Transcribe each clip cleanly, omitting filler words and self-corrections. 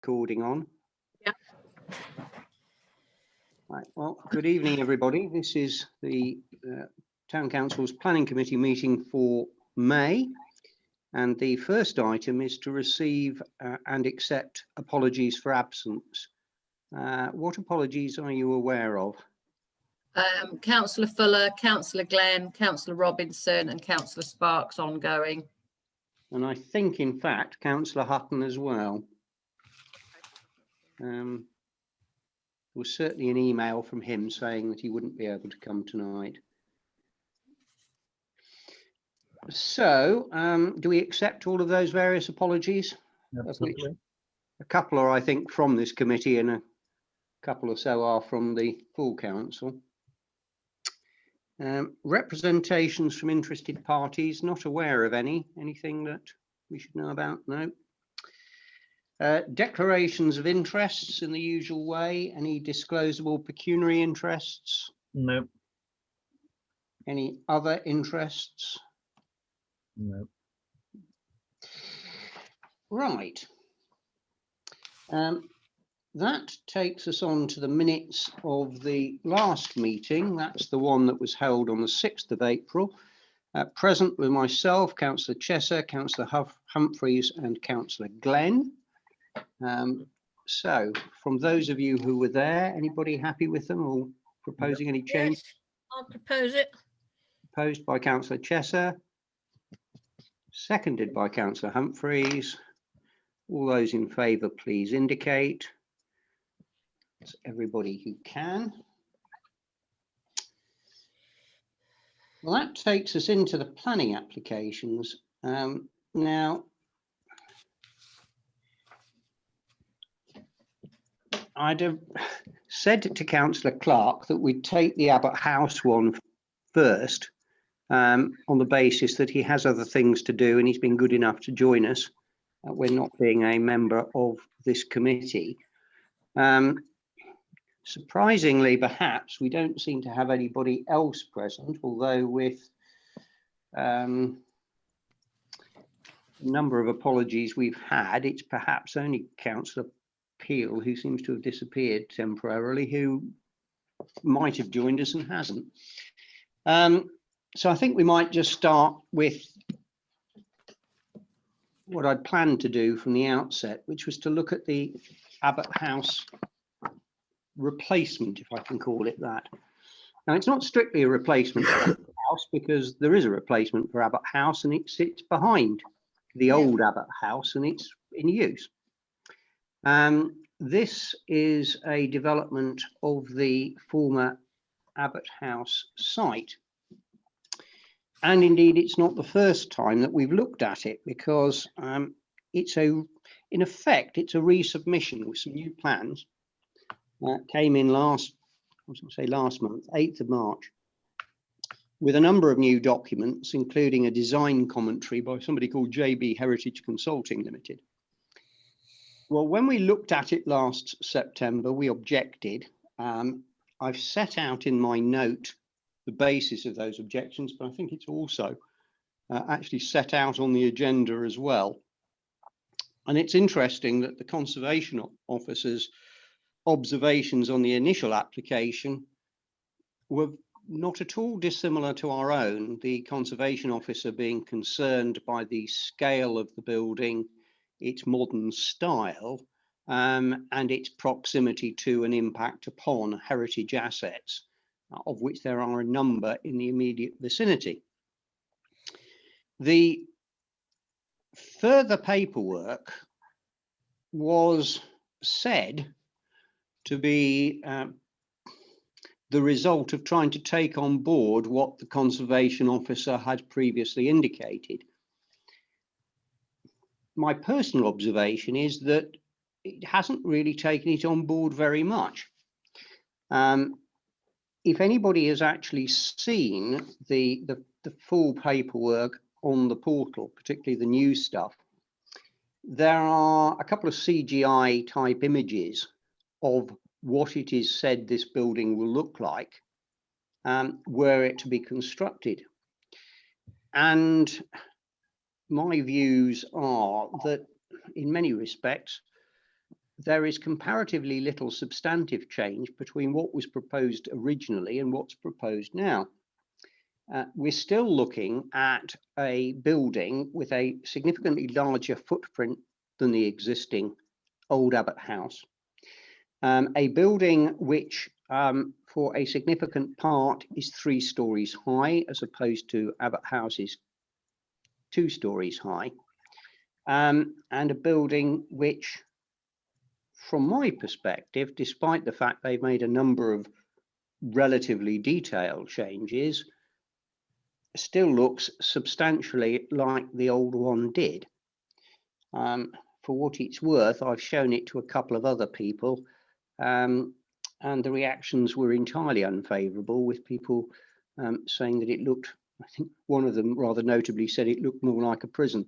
recording on? Yeah. Right, well, good evening, everybody. This is the Town Council's Planning Committee meeting for May. And the first item is to receive and accept apologies for absence. What apologies are you aware of? Councillor Fuller, Councillor Glenn, Councillor Robinson and Councillor Sparks ongoing. And I think, in fact, Councillor Hutton as well. There was certainly an email from him saying that he wouldn't be able to come tonight. So, do we accept all of those various apologies? Absolutely. A couple are, I think, from this committee and a couple or so are from the full council. Representations from interested parties, not aware of anything that we should know about, no. Declarations of interests in the usual way, any disclosable pecuniary interests? No. Any other interests? No. Right. That takes us on to the minutes of the last meeting. That's the one that was held on the 6th of April. Present with myself, Councillor Chesser, Councillor Humphreys and Councillor Glenn. So from those of you who were there, anybody happy with them or proposing any change? Yes, I'll propose it. Proposed by Councillor Chesser. Seconded by Councillor Humphreys. All those in favour, please indicate. That's everybody who can. Well, that takes us into the planning applications. Now, I'd have said to Councillor Clark that we'd take the Abbott House one first on the basis that he has other things to do and he's been good enough to join us. We're not being a member of this committee. Surprisingly, perhaps, we don't seem to have anybody else present, although with a number of apologies we've had, it's perhaps only Councillor Peel, who seems to have disappeared temporarily, who might have joined us and hasn't. So I think we might just start with what I'd planned to do from the outset, which was to look at the Abbott House replacement, if I can call it that. Now, it's not strictly a replacement for Abbott House because there is a replacement for Abbott House and it sits behind the old Abbott House and it's in use. This is a development of the former Abbott House site. And indeed, it's not the first time that we've looked at it because in effect, it's a resubmission with some new plans that came in last month, 8th of March, with a number of new documents, including a design commentary by somebody called JB Heritage Consulting Limited. Well, when we looked at it last September, we objected. I've set out in my note the basis of those objections, but I think it's also actually set out on the agenda as well. And it's interesting that the Conservation Officer's observations on the initial application were not at all dissimilar to our own, the Conservation Officer being concerned by the scale of the building, its modern style, and its proximity to an impact upon heritage assets, of which there are a number in the immediate vicinity. The further paperwork was said to be the result of trying to take on board what the Conservation Officer had previously indicated. My personal observation is that it hasn't really taken it on board very much. If anybody has actually seen the full paperwork on the portal, particularly the new stuff, there are a couple of CGI type images of what it is said this building will look like were it to be constructed. And my views are that in many respects, there is comparatively little substantive change between what was proposed originally and what's proposed now. We're still looking at a building with a significantly larger footprint than the existing old Abbott house. A building which for a significant part is 3 stories high, as opposed to Abbott House's 2 stories high. And a building which, from my perspective, despite the fact they've made a number of relatively detailed changes, still looks substantially like the old one did. For what it's worth, I've shown it to a couple of other people, and the reactions were entirely unfavourable, with people saying that it looked, I think one of them rather notably said it looked more like a prison.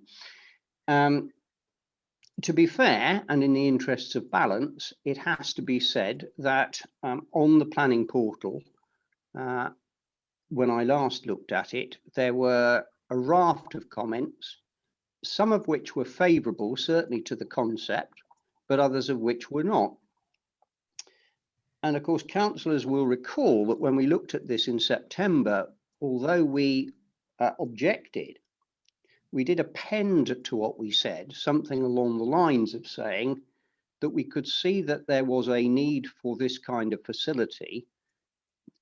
To be fair, and in the interests of balance, it has to be said that on the planning portal, when I last looked at it, there were a raft of comments, some of which were favourable, certainly to the concept, but others of which were not. And of course, councillors will recall that when we looked at this in September, although we objected, we did append to what we said something along the lines of saying that we could see that there was a need for this kind of facility.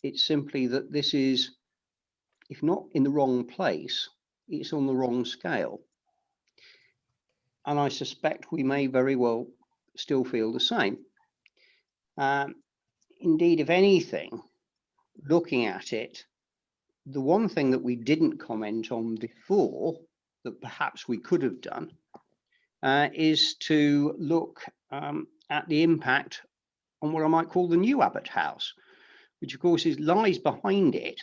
It's simply that this is, if not in the wrong place, it's on the wrong scale. And I suspect we may very well still feel the same. Indeed, if anything, looking at it, the one thing that we didn't comment on before that perhaps we could have done is to look at the impact on what I might call the new Abbott house, which of course lies behind it,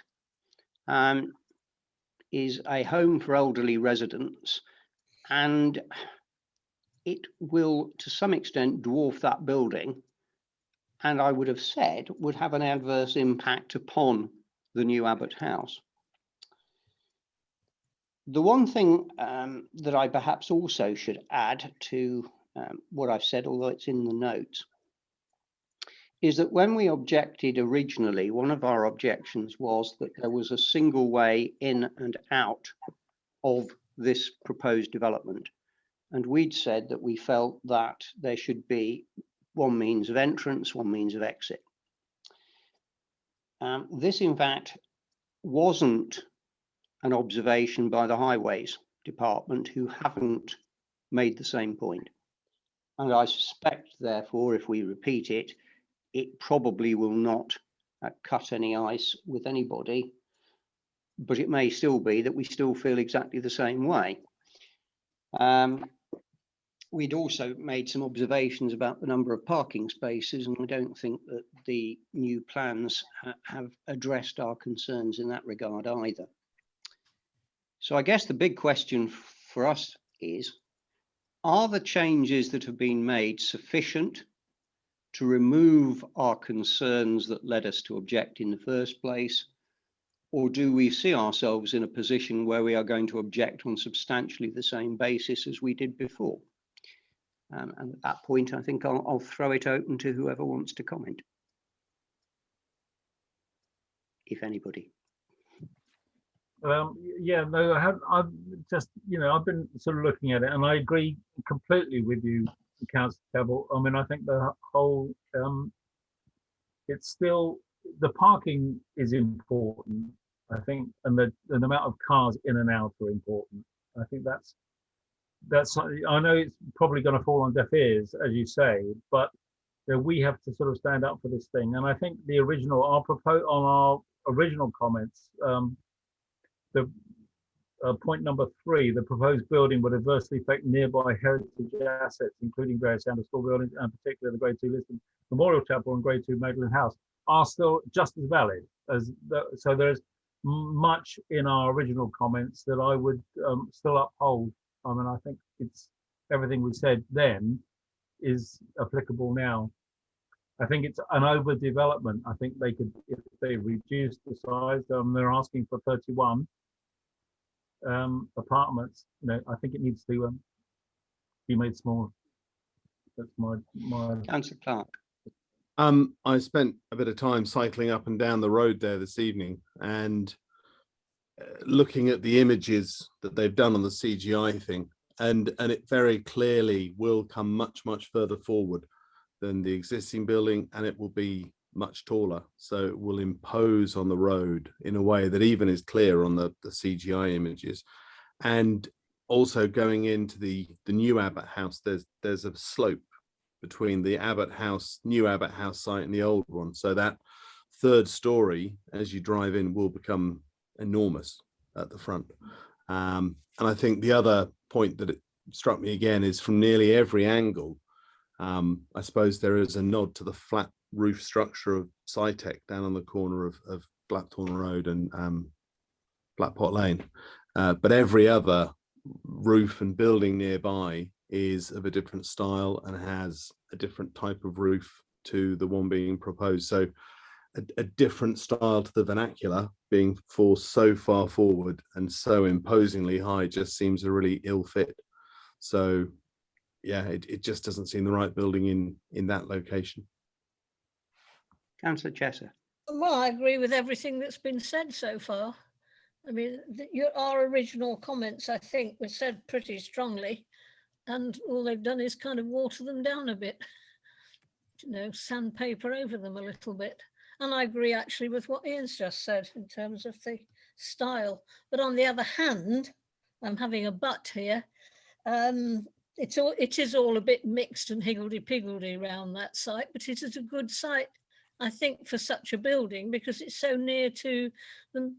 is a home for elderly residents, and it will to some extent dwarf that building, and I would have said would have an adverse impact upon the new Abbott house. The one thing that I perhaps also should add to what I've said, although it's in the notes, is that when we objected originally, one of our objections was that there was a single way in and out of this proposed development. And we'd said that we felt that there should be one means of entrance, one means of exit. This, in fact, wasn't an observation by the Highways Department, who haven't made the same point. And I suspect, therefore, if we repeat it, it probably will not cut any ice with anybody, but it may still be that we still feel exactly the same way. We'd also made some observations about the number of parking spaces, and I don't think that the new plans have addressed our concerns in that regard either. So I guess the big question for us is, are the changes that have been made sufficient to remove our concerns that led us to object in the first place? Or do we see ourselves in a position where we are going to object on substantially the same basis as we did before? And at that point, I think I'll throw it open to whoever wants to comment, if anybody. Yeah, no, I've just, I've been sort of looking at it, and I agree completely with you, Councillor Keble. I mean, I think the whole, it's still, the parking is important, I think, and the amount of cars in and out are important. I think that's, I know it's probably going to fall on deaf ears, as you say, but we have to sort of stand up for this thing. And I think the original, on our original comments, the point number 3, the proposed building would adversely affect nearby heritage assets, including various school buildings, and particularly the Grade 2 listed Memorial Chapel and Grade 2 Magdalen House, are still just as valid. So there's much in our original comments that I would still uphold. I mean, I think it's everything we said then is applicable now. I think it's an overdevelopment. I think they could, if they reduce the size, they're asking for 31 apartments. I think it needs to be made smaller. That's my. Councillor Clark. I spent a bit of time cycling up and down the road there this evening and looking at the images that they've done on the CGI thing, and it very clearly will come much further forward than the existing building, and it will be much taller, so it will impose on the road in a way that even is clear on the CGI images. And also going into the new Abbott house, there's a slope between the new Abbott house site and the old one, so that third story as you drive in will become enormous at the front. And I think the other point that it struck me again is from nearly every angle, I suppose there is a nod to the flat roof structure of Cytec down on the corner of Blackthorn Road and Blackpot Lane, but every other roof and building nearby is of a different style and has a different type of roof to the one being proposed. So a different style to the vernacular being forced so far forward and so imposingly high just seems a really ill fit. So yeah, it just doesn't seem the right building in that location. Councillor Chesser. Well, I agree with everything that's been said so far. I mean, our original comments, I think, were said pretty strongly, and all they've done is kind of water them down a bit, you know, sandpaper over them a little bit. And I agree actually with what Ian's just said in terms of the style. But on the other hand, I'm having a but here. It is all a bit mixed and higgledy-piggledy around that site, but it is a good site, I think, for such a building because it's so near to the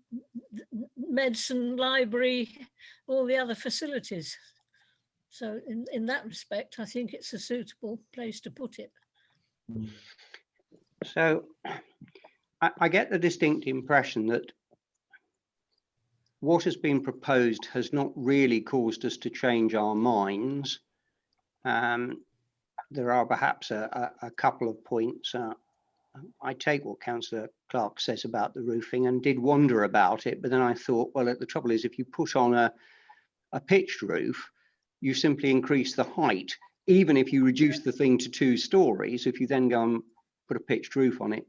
medicine library, all the other facilities. So in that respect, I think it's a suitable place to put it. So I get the distinct impression that what has been proposed has not really caused us to change our minds. There are perhaps a couple of points. I take what Councillor Clark says about the roofing and did wonder about it, but then I thought, well, the trouble is if you put on a pitched roof, you simply increase the height, even if you reduce the thing to 2 stories, if you then go and put a pitched roof on it.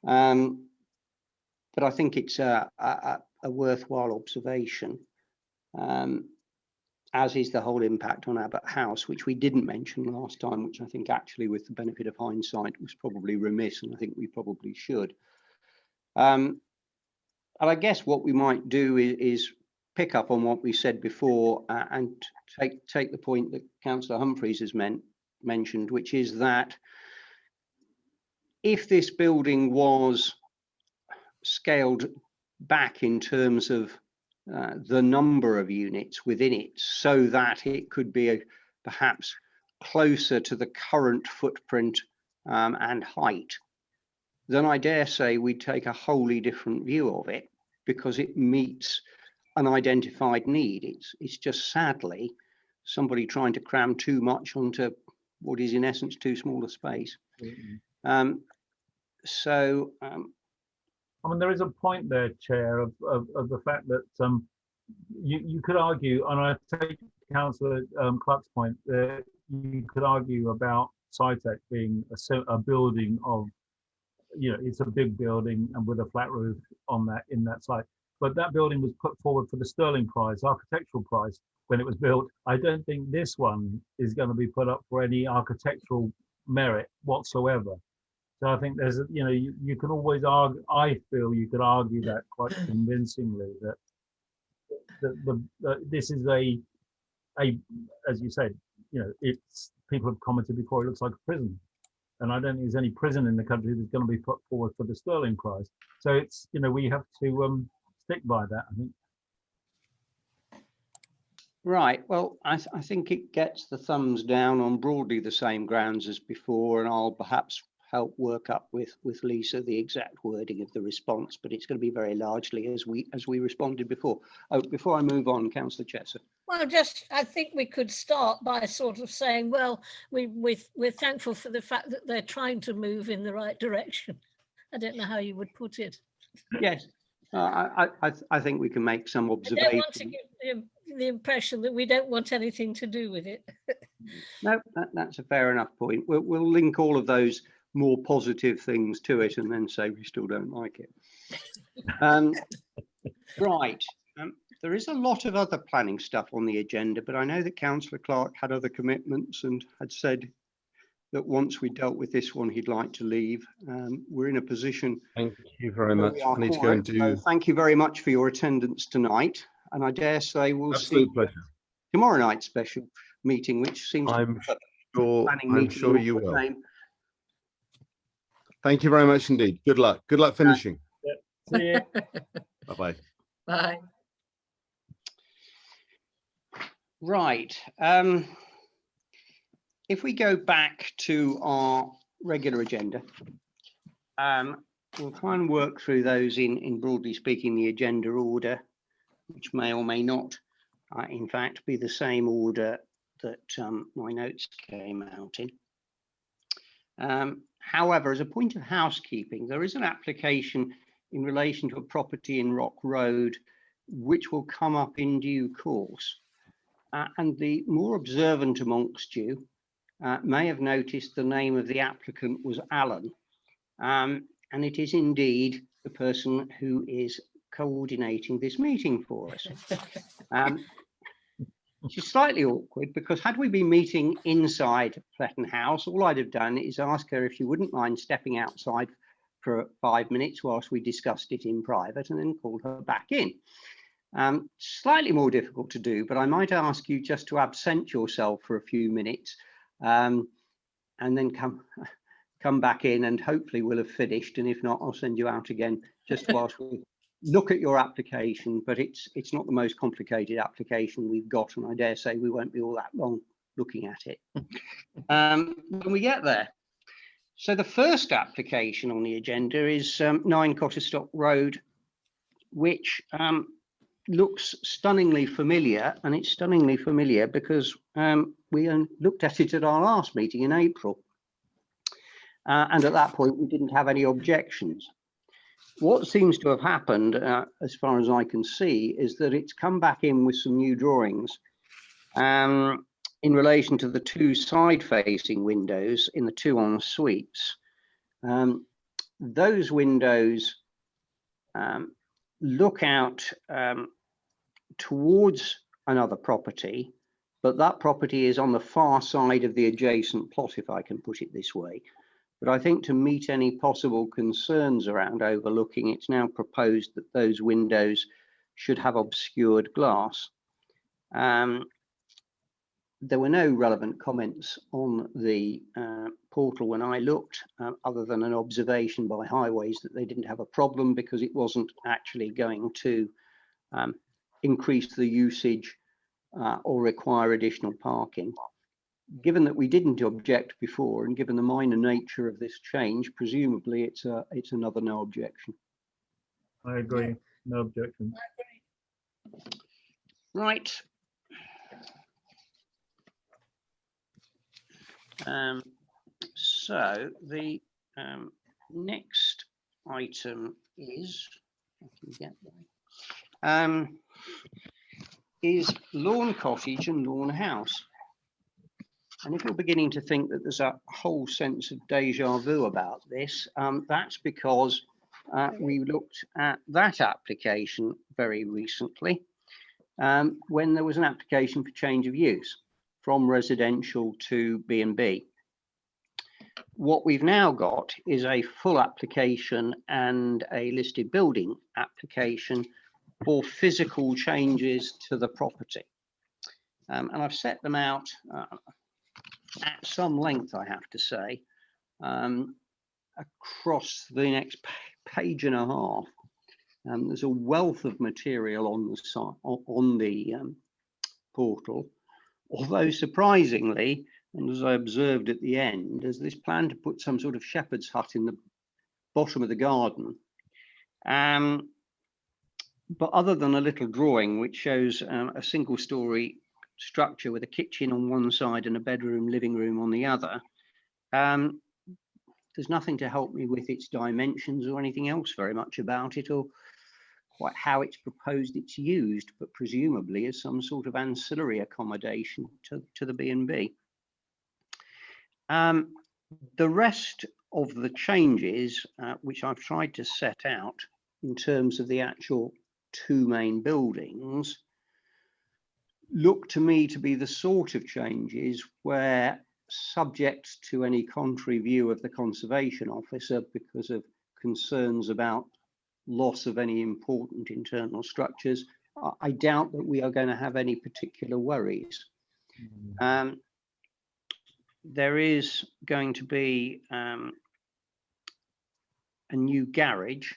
But I think it's a worthwhile observation, as is the whole impact on Abbott House, which we didn't mention last time, which I think actually with the benefit of hindsight was probably remiss, and I think we probably should. And I guess what we might do is pick up on what we said before and take the point that Councillor Humphreys has mentioned, which is that if this building was scaled back in terms of the number of units within it so that it could be perhaps closer to the current footprint and height, then I dare say we'd take a wholly different view of it because it meets an identified need. It's just sadly somebody trying to cram too much onto what is in essence too small a space. Mm-hmm. I mean, there is a point there, Chair, of the fact that you could argue, and I take Councillor Clark's point, that you could argue about Cytec being a building of, you know, it's a big building and with a flat roof on that in that site. But that building was put forward for the Sterling Prize, architectural prize, when it was built. I don't think this one is going to be put up for any architectural merit whatsoever. So I think there's, you know, you can always argue, I feel you could argue that quite convincingly that this is a, as you said, you know, it's, people have commented before, it looks like a prison. And I don't think there's any prison in the country that's going to be put forward for the Sterling Prize. So it's, you know, we have to stick by that, I think. Right, well, I think it gets the thumbs down on broadly the same grounds as before, and I'll perhaps help work up with Lisa the exact wording of the response, but it's going to be very largely as we responded before. Oh, before I move on, Councillor Chesser. Well, I think we could start by sort of saying, well, we're thankful for the fact that they're trying to move in the right direction. I don't know how you would put it. Yes, I think we can make some I don't observations. want to give the impression that we don't want anything to do with it. No, that's a fair enough point. We'll link all of those more positive things to it and then say we still don't like it. Right. There is a lot of other planning stuff on the agenda, but I know that Councillor Clark had other commitments and had said that once we dealt with this one, he'd like to leave. We're in a position. Thank you very where much. we are I need to go and quiet. do. So thank you very much for your attendance tonight. And I dare say we'll see Absolute pleasure. tomorrow night's special meeting, which seems I'm to be sure. planning I'm meeting sure you of the will. name. Thank you very much indeed. Good luck. Good luck finishing. See you. Bye bye. Bye. Right. If we go back to our regular agenda, we'll try and work through those in broadly speaking the agenda order, which may or may not, in fact, be the same order that my notes came out in. However, as a point of housekeeping, there is an application in relation to a property in Rock Road, which will come up in due course. And the more observant amongst you may have noticed the name of the applicant was Alan. And it is indeed the person who is coordinating this meeting for us. Which is slightly awkward because had we been meeting inside Pletton House, all I'd have done is ask her if she wouldn't mind stepping outside for 5 minutes whilst we discussed it in private and then called her back in. Slightly more difficult to do, but I might ask you just to absent yourself for a few minutes and then come back in and hopefully we'll have finished. And if not, I'll send you out again just whilst we look at your application. But it's not the most complicated application we've got, and I dare say we won't be all that long looking at it when we get there. So the first application on the agenda is 9 Cotterstock Road, which looks stunningly familiar, and it's stunningly familiar because we looked at it at our last meeting in April. And at that point, we didn't have any objections. What seems to have happened, as far as I can see, is that it's come back in with some new drawings in relation to the 2 side-facing windows in the 2 en suites. Those windows look out towards another property, but that property is on the far side of the adjacent plot, if I can put it this way. But I think to meet any possible concerns around overlooking, it's now proposed that those windows should have obscured glass. There were no relevant comments on the portal when I looked, other than an observation by Highways that they didn't have a problem because it wasn't actually going to increase the usage or require additional parking. Given that we didn't object before and given the minor nature of this change, presumably it's another no objection. I agree. Yeah. No objection. Right. So the next item is, if I can get there, is Lawn Cottage and Lawn House. And if you're beginning to think that there's a whole sense of deja vu about this, that's because we looked at that application very recently when there was an application for change of use from residential to B&B. What we've now got is a full application and a listed building application for physical changes to the property. And I've set them out at some length, I have to say, across the next page and a half. There's a wealth of material on the site, on the portal, although surprisingly, and as I observed at the end, there's this plan to put some sort of shepherd's hut in the bottom of the garden. But other than a little drawing which shows a single-story structure with a kitchen on one side and a bedroom, living room on the other, there's nothing to help me with its dimensions or anything else very much about it, or quite how it's proposed it's used, but presumably as some sort of ancillary accommodation to the B&B. The rest of the changes, which I've tried to set out in terms of the actual two main buildings, look to me to be the sort of changes where, subject to any contrary view of the conservation officer because of concerns about loss of any important internal structures, I doubt that we are going to have any particular worries. There is going to be a new garage.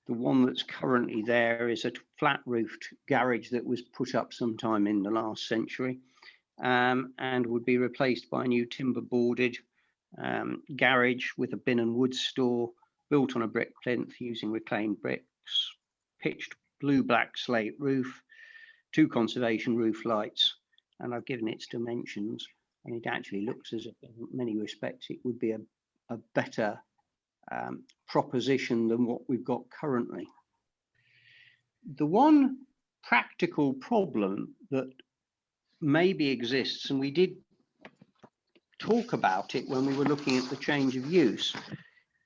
The one that's currently there is a flat roofed garage that was put up sometime in the last century, and would be replaced by a new timber boarded garage with a bin and wood store built on a brick plinth using reclaimed bricks, pitched blue-black slate roof, 2 conservation roof lights, and I've given its dimensions, and it actually looks as if in many respects it would be a better proposition than what we've got currently. The one practical problem that maybe exists, and we did talk about it when we were looking at the change of use,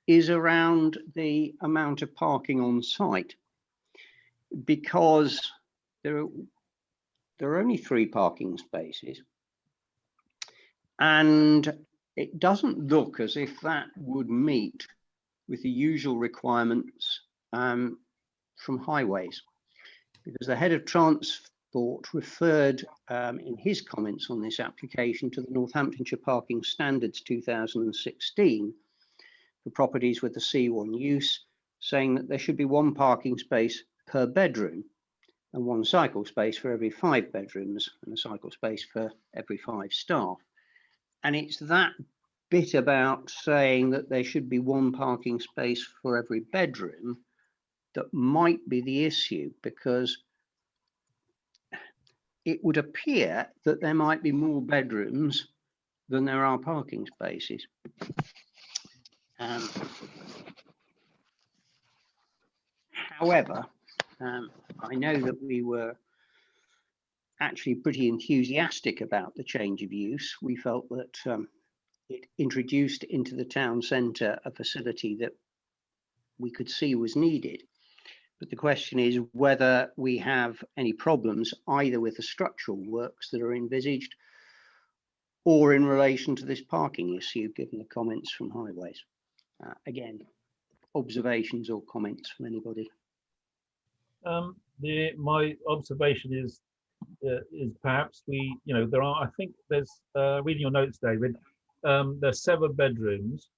is around the amount of parking on site, because there are only 3 parking spaces, and it doesn't look as if that would meet with the usual requirements from highways, because the head of transport referred in his comments on this application to the Northamptonshire Parking Standards 2016 for properties with the C1 use, saying that there should be 1 parking space per bedroom and 1 cycle space for every 5 bedrooms and a cycle space for every 5 staff. And it's that bit about saying that there should be 1 parking space for every bedroom that might be the issue, because it would appear that there might be more bedrooms than there are parking spaces. However, I know that we were actually pretty enthusiastic about the change of use. We felt that it introduced into the town centre a facility that we could see was needed. But the question is whether we have any problems either with the structural works that are envisaged or in relation to this parking issue, given the comments from highways. Again, observations or comments from anybody? My observation is perhaps there are, I think there's, reading your notes, David, there's 7 bedrooms,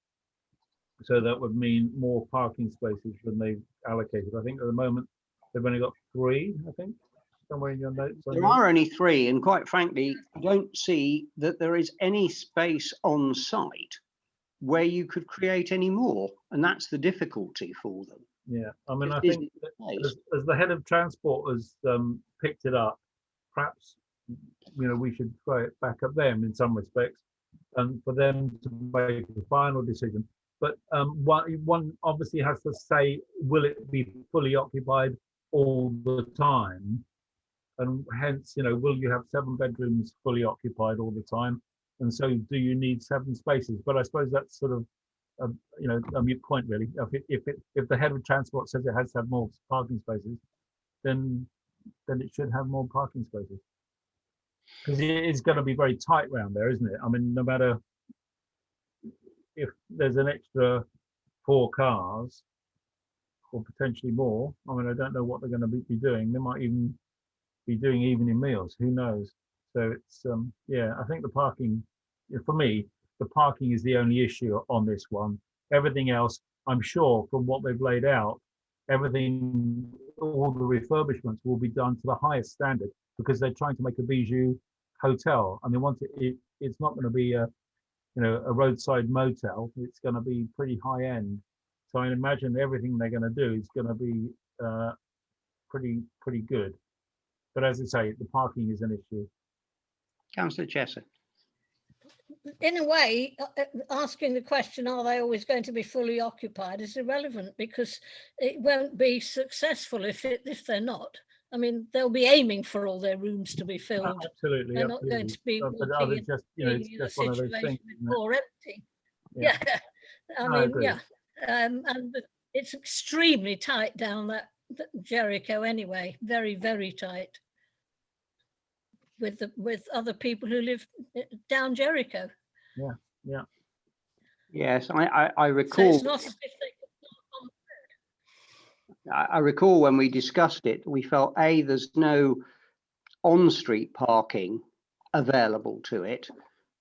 so that would mean more parking spaces than they've allocated. I think at the moment they've only got 3, I think, somewhere in your notes. There are only 3, and quite frankly, I don't see that there is any space on site where you could create any more, and that's the difficulty for them. Yeah, I mean, I think as the head of transport has picked it up, perhaps we should throw it back at them in some respects, and for them to make the final decision. But one obviously has to say, will it be fully occupied all the time? And hence, will you have 7 bedrooms fully occupied all the time? And so do you need 7 spaces? But I suppose that's sort of, a moot point, really. If the head of transport says it has to have more parking spaces, then it should have more parking spaces. Because it is going to be very tight around there, isn't it? I mean, no matter if there's an extra 4 cars or potentially more, I mean, I don't know what they're going to be doing. They might even be doing evening meals, who knows? So it's yeah, I think the parking, for me, the parking is the only issue on this one. Everything else, I'm sure from what they've laid out, everything, all the refurbishments will be done to the highest standard, because they're trying to make a bijou hotel, and they want it's not going to be a roadside motel. It's going to be pretty high end. So I imagine everything they're going to do is going to be pretty good. But as I say, the parking is an issue. Councillor Chesser. in a way, asking the question, are they always going to be fully occupied, is irrelevant, because it won't be successful if they're not. I mean, they'll be aiming for all their rooms to be filled. Absolutely, They're not going to be But walking it's just, you know, it's in a just one of those situation things. with Isn't it? four empty. Yeah. Yeah, I I mean, agree. yeah, and it's extremely tight down that Jericho anyway, very, very tight. With other people who live down Jericho. Yes, I So recall. it's not as if they could I recall when we discussed it, we felt there's no on-street parking available to it.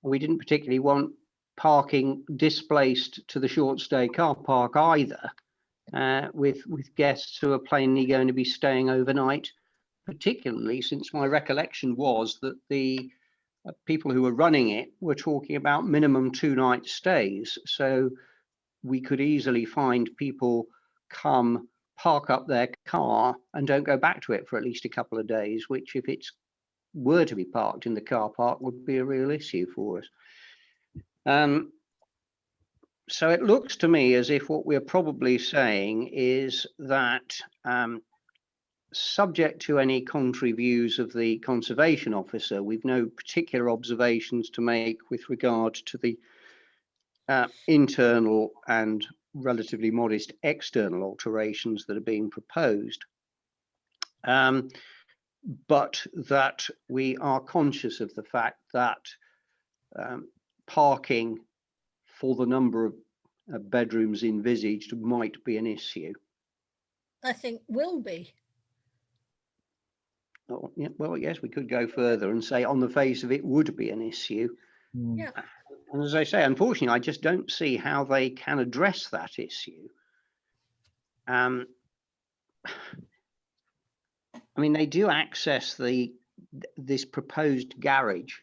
We didn't particularly want parking displaced to the short stay car park either, with guests who are plainly going to be staying overnight, particularly since my recollection was that the people who were running it were talking about minimum 2-night stays. So we could easily find people come, park up their car and don't go back to it for at least a couple of days, which if it's were to be parked in the car park would be a real issue for us. So it looks to me as if what we're probably saying is that subject to any contrary views of the conservation officer, we've no particular observations to make with regard to the internal and relatively modest external alterations that are being proposed. But that we are conscious of the fact that parking for the number of bedrooms envisaged might be an issue. I think will be. Oh, yeah, well, yes, we could go further and say on the face of it would be an issue. Yeah. And as I say, unfortunately, I just don't see how they can address that issue. I mean, they do access this proposed garage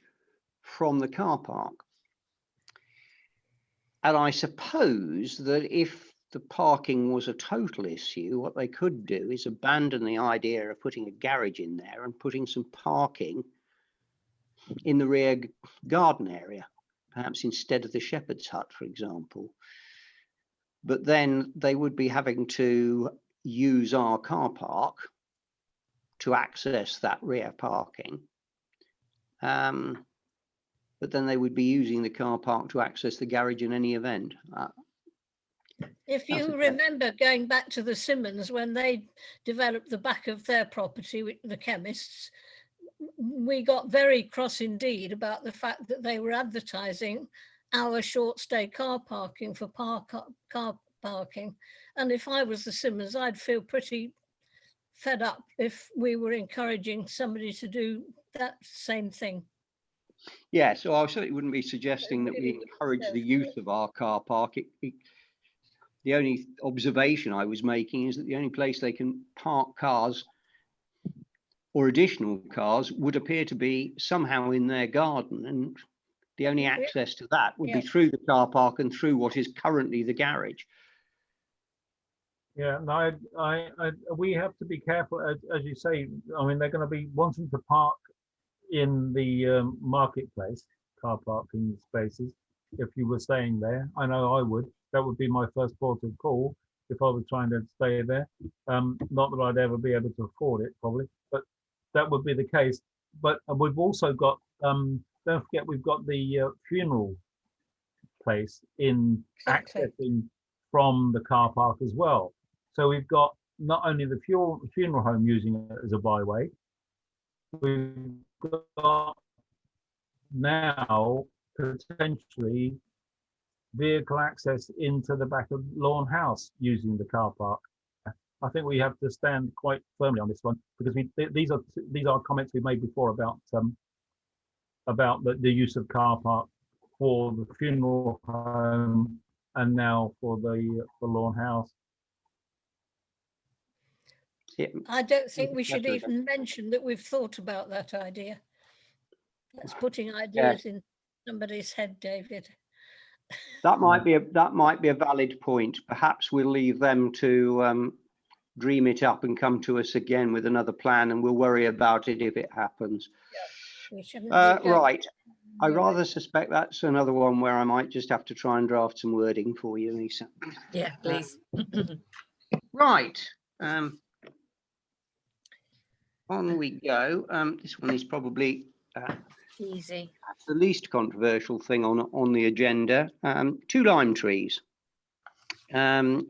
from the car park. And I suppose that if the parking was a total issue, what they could do is abandon the idea of putting a garage in there and putting some parking in the rear garden area, perhaps instead of the shepherd's hut, for example. But then they would be having to use our car park to access that rear parking. But then they would be using the car park to access the garage in any event. If you remember going back to the Simmons when they developed the back of their property with the chemists, we got very cross indeed about the fact that they were advertising our short stay car parking for car parking. And if I was the Simmons, I'd feel pretty fed up if we were encouraging somebody to do that same thing. Yeah, so I certainly wouldn't be suggesting that we encourage the use of our car park. The only observation I was making is that the only place they can park cars or additional cars would appear to be somehow in their garden, and the only access to that would be through the car park and through what is currently the garage. Yeah, no, we have to be careful, as you say. I mean, they're going to be wanting to park in the marketplace car parking spaces. If you were staying there, I know I would. That would be my first port of call if I was trying to stay there. Not that I'd ever be able to afford it, probably, but that would be the case. But we've also got, don't forget, we've got the funeral place in accessing from the car park as well. So we've got not only the funeral home using it as a byway, we've got now potentially vehicle access into the back of Lawn House using the car park. I think we have to stand quite firmly on this one, because these are comments we made before about the use of car park for the funeral home and now for the Lawn House. I don't think we should even mention that we've thought about that idea. That's putting ideas in somebody's head, David. That might be a valid point. Perhaps we'll leave them to dream it up and come to us again with another plan, and we'll worry about it if it happens. Yeah, we shouldn't right. I rather suspect that's another one where I might just have to try and draft some wording for you, Lisa. Yeah, please. Right. On we go. This one is probably Easy. the least controversial thing on the agenda. 2 lime trees,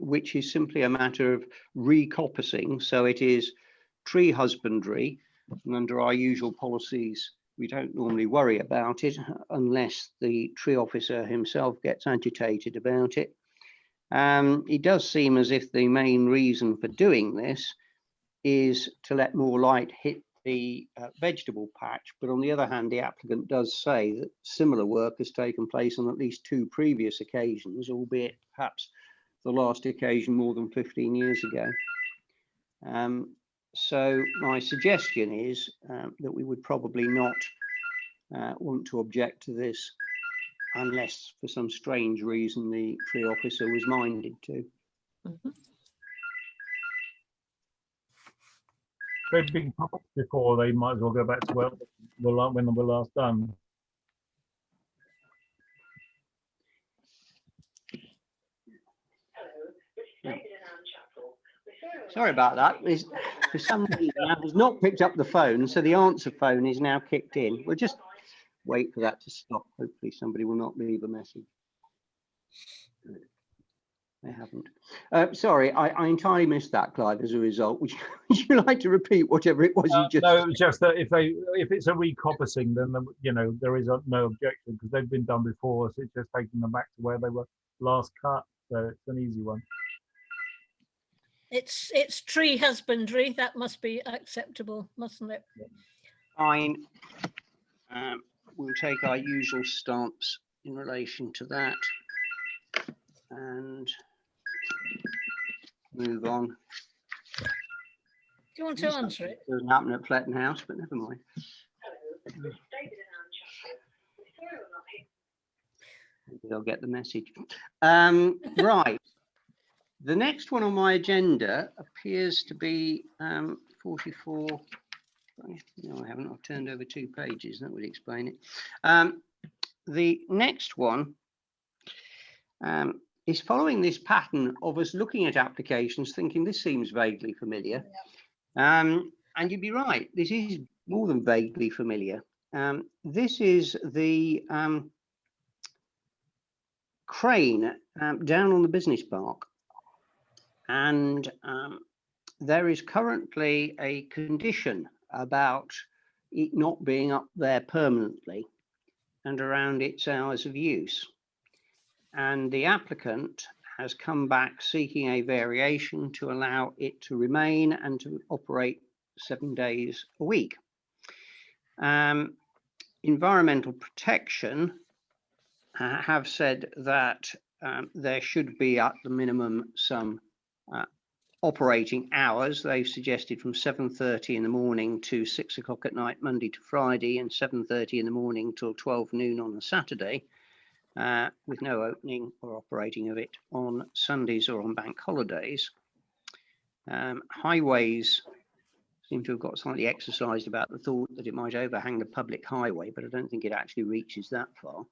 which is simply a matter of recoppicing. So it is tree husbandry, and under our usual policies, we don't normally worry about it unless the tree officer himself gets agitated about it. It does seem as if the main reason for doing this is to let more light hit the vegetable patch, but on the other hand, the applicant does say that similar work has taken place on at least 2 previous occasions, albeit perhaps the last occasion more than 15 years ago. So my suggestion is that we would probably not want to object to this unless for some strange reason the tree officer was minded to. Mhm. They've been published before, they might as well go back to when they were last done. Sorry about that. For some reason, I has not picked up the phone, so the answer phone is now kicked in. We'll just wait for that to stop. Hopefully somebody will not leave a message. They haven't. Sorry, I entirely missed that, Clive, as a result. Would you like to repeat whatever it was you just No, it was just that if it's a recoppicing, then there is no objection because they've been done before, so it's just taking them back to where they were last cut. So it's an easy one. It's tree husbandry. That must be acceptable, mustn't it? fine? We'll take our usual stance in relation to that and move on. Do you want to answer it? It doesn't happen at Fletton House, but never mind. Maybe they'll get the message. Right. The next one on my agenda appears to be 44. No, I haven't. I've turned over 2 pages. That would explain it. The next one is following this pattern of us looking at applications, thinking this seems vaguely familiar. And you'd be right. This is more than vaguely familiar. This is the crane down on the business park. And there is currently a condition about it not being up there permanently and around its hours of use. And the applicant has come back seeking a variation to allow it to remain and to operate 7 days a week. Environmental Protection have said that there should be at the minimum some operating hours. They've suggested from 7:30 in the morning to 6 o'clock at night, Monday to Friday, and 7:30 in the morning till 12 noon on a Saturday, with no opening or operating of it on Sundays or on bank holidays. Highways seem to have got slightly exercised about the thought that it might overhang the public highway, but I don't think it actually reaches that far.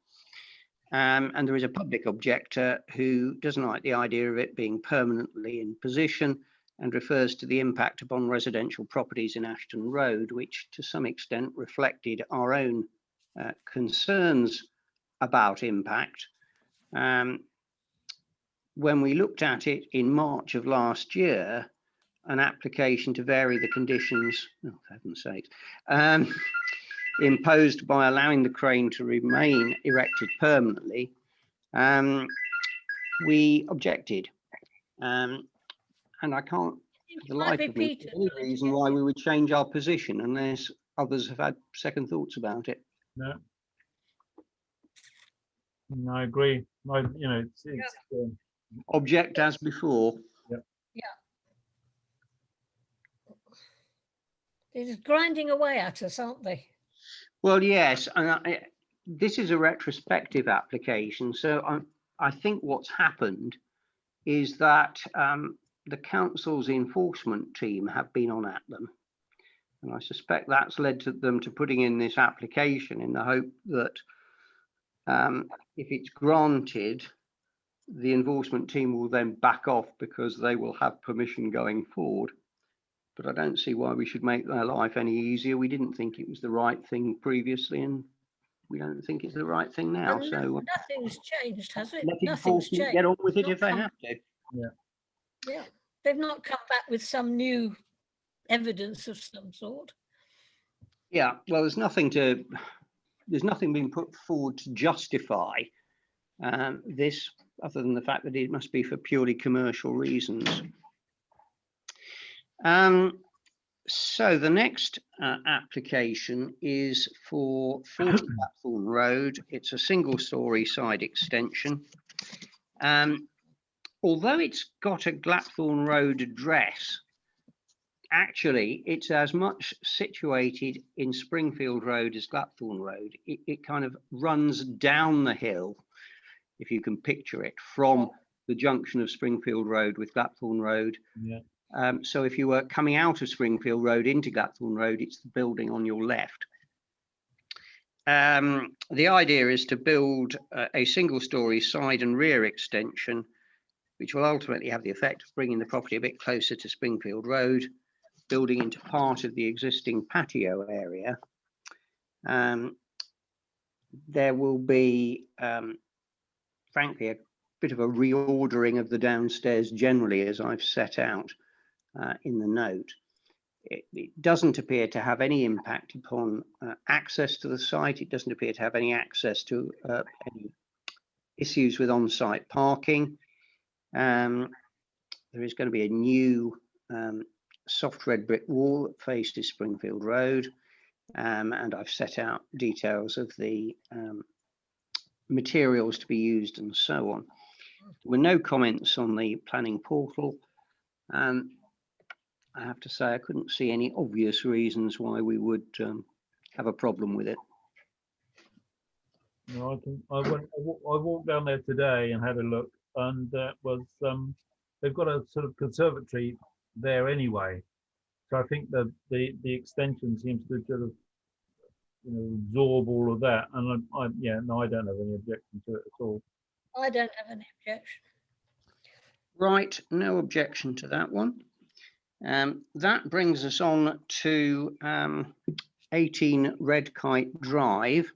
And there is a public objector who doesn't like the idea of it being permanently in position and refers to the impact upon residential properties in Ashton Road, which to some extent reflected our own concerns about impact. When we looked at it in March of last year, an application to vary the conditions, oh, for heaven's sakes, imposed by allowing the crane to remain erected permanently, we objected. And I can't, for the life of me, see any reason why we would change our position unless others have had second thoughts about it. No, I agree. Object as before. They're just grinding away at us, aren't they? Well, yes, and this is a retrospective application, so I think what's happened is that the council's enforcement team have been on at them, and I suspect that's led to them to putting in this application in the hope that if it's granted, the enforcement team will then back off because they will have permission going forward. But I don't see why we should make their life any easier. We didn't think it was the right thing previously, and we don't think it's the right thing now. And So nothing's changed, has it? let Nothing's enforcement changed. get on with it Not if they come- have to. Yeah, they've not come back with some new evidence of some sort. Yeah, well, there's nothing being put forward to justify this, other than the fact that it must be for purely commercial reasons. So the next application is for 40 Blackthorn Road. It's a single-storey side extension. Although it's got a Blackthorn Road address, actually it's as much situated in Springfield Road as Blackthorn Road. It kind of runs down the hill, if you can picture it, from the junction of Springfield Road with Blackthorn Road. Yeah. So if you were coming out of Springfield Road into Blackthorn Road, it's the building on your left. The idea is to build a single-storey side and rear extension, which will ultimately have the effect of bringing the property a bit closer to Springfield Road, building into part of the existing patio area. There will be, frankly, a bit of a reordering of the downstairs generally, as I've set out in the note. It doesn't appear to have any impact upon access to the site. It doesn't appear to have any access to any issues with on-site parking. There is going to be a new soft red brick wall that faces Springfield Road, and I've set out details of the materials to be used and so on. There were no comments on the planning portal. I have to say I couldn't see any obvious reasons why we would have a problem with it. No, I walked down there today and had a look, and they've got a sort of conservatory there anyway. So I think that the extension seems to sort of, absorb all of that. And I don't have any objection to it at all. I don't have any objection. Right, no objection to that one. That brings us on to 18 Red Kite Drive,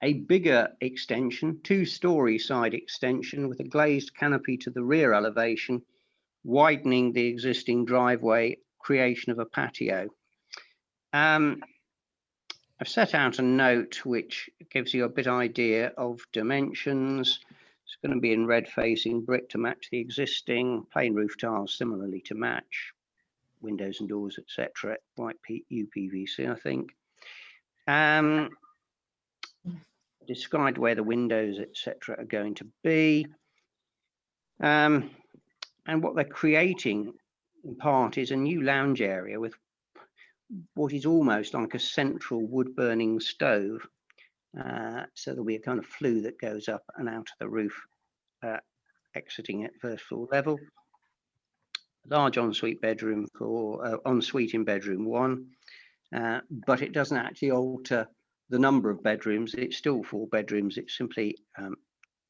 a bigger extension, two-storey side extension with a glazed canopy to the rear elevation, widening the existing driveway, creation of a patio. I've set out a note which gives you a bit idea of dimensions. It's going to be in red facing brick to match the existing, plain roof tiles similarly to match, windows and doors, etc. White UPVC, I think. Described where the windows, etc. are going to be. And what they're creating in part is a new lounge area with what is almost like a central wood burning stove. So there'll be a kind of flue that goes up and out of the roof, exiting at first floor level. Large ensuite bedroom for ensuite in bedroom 1, but it doesn't actually alter the number of bedrooms. It's still 4 bedrooms. It simply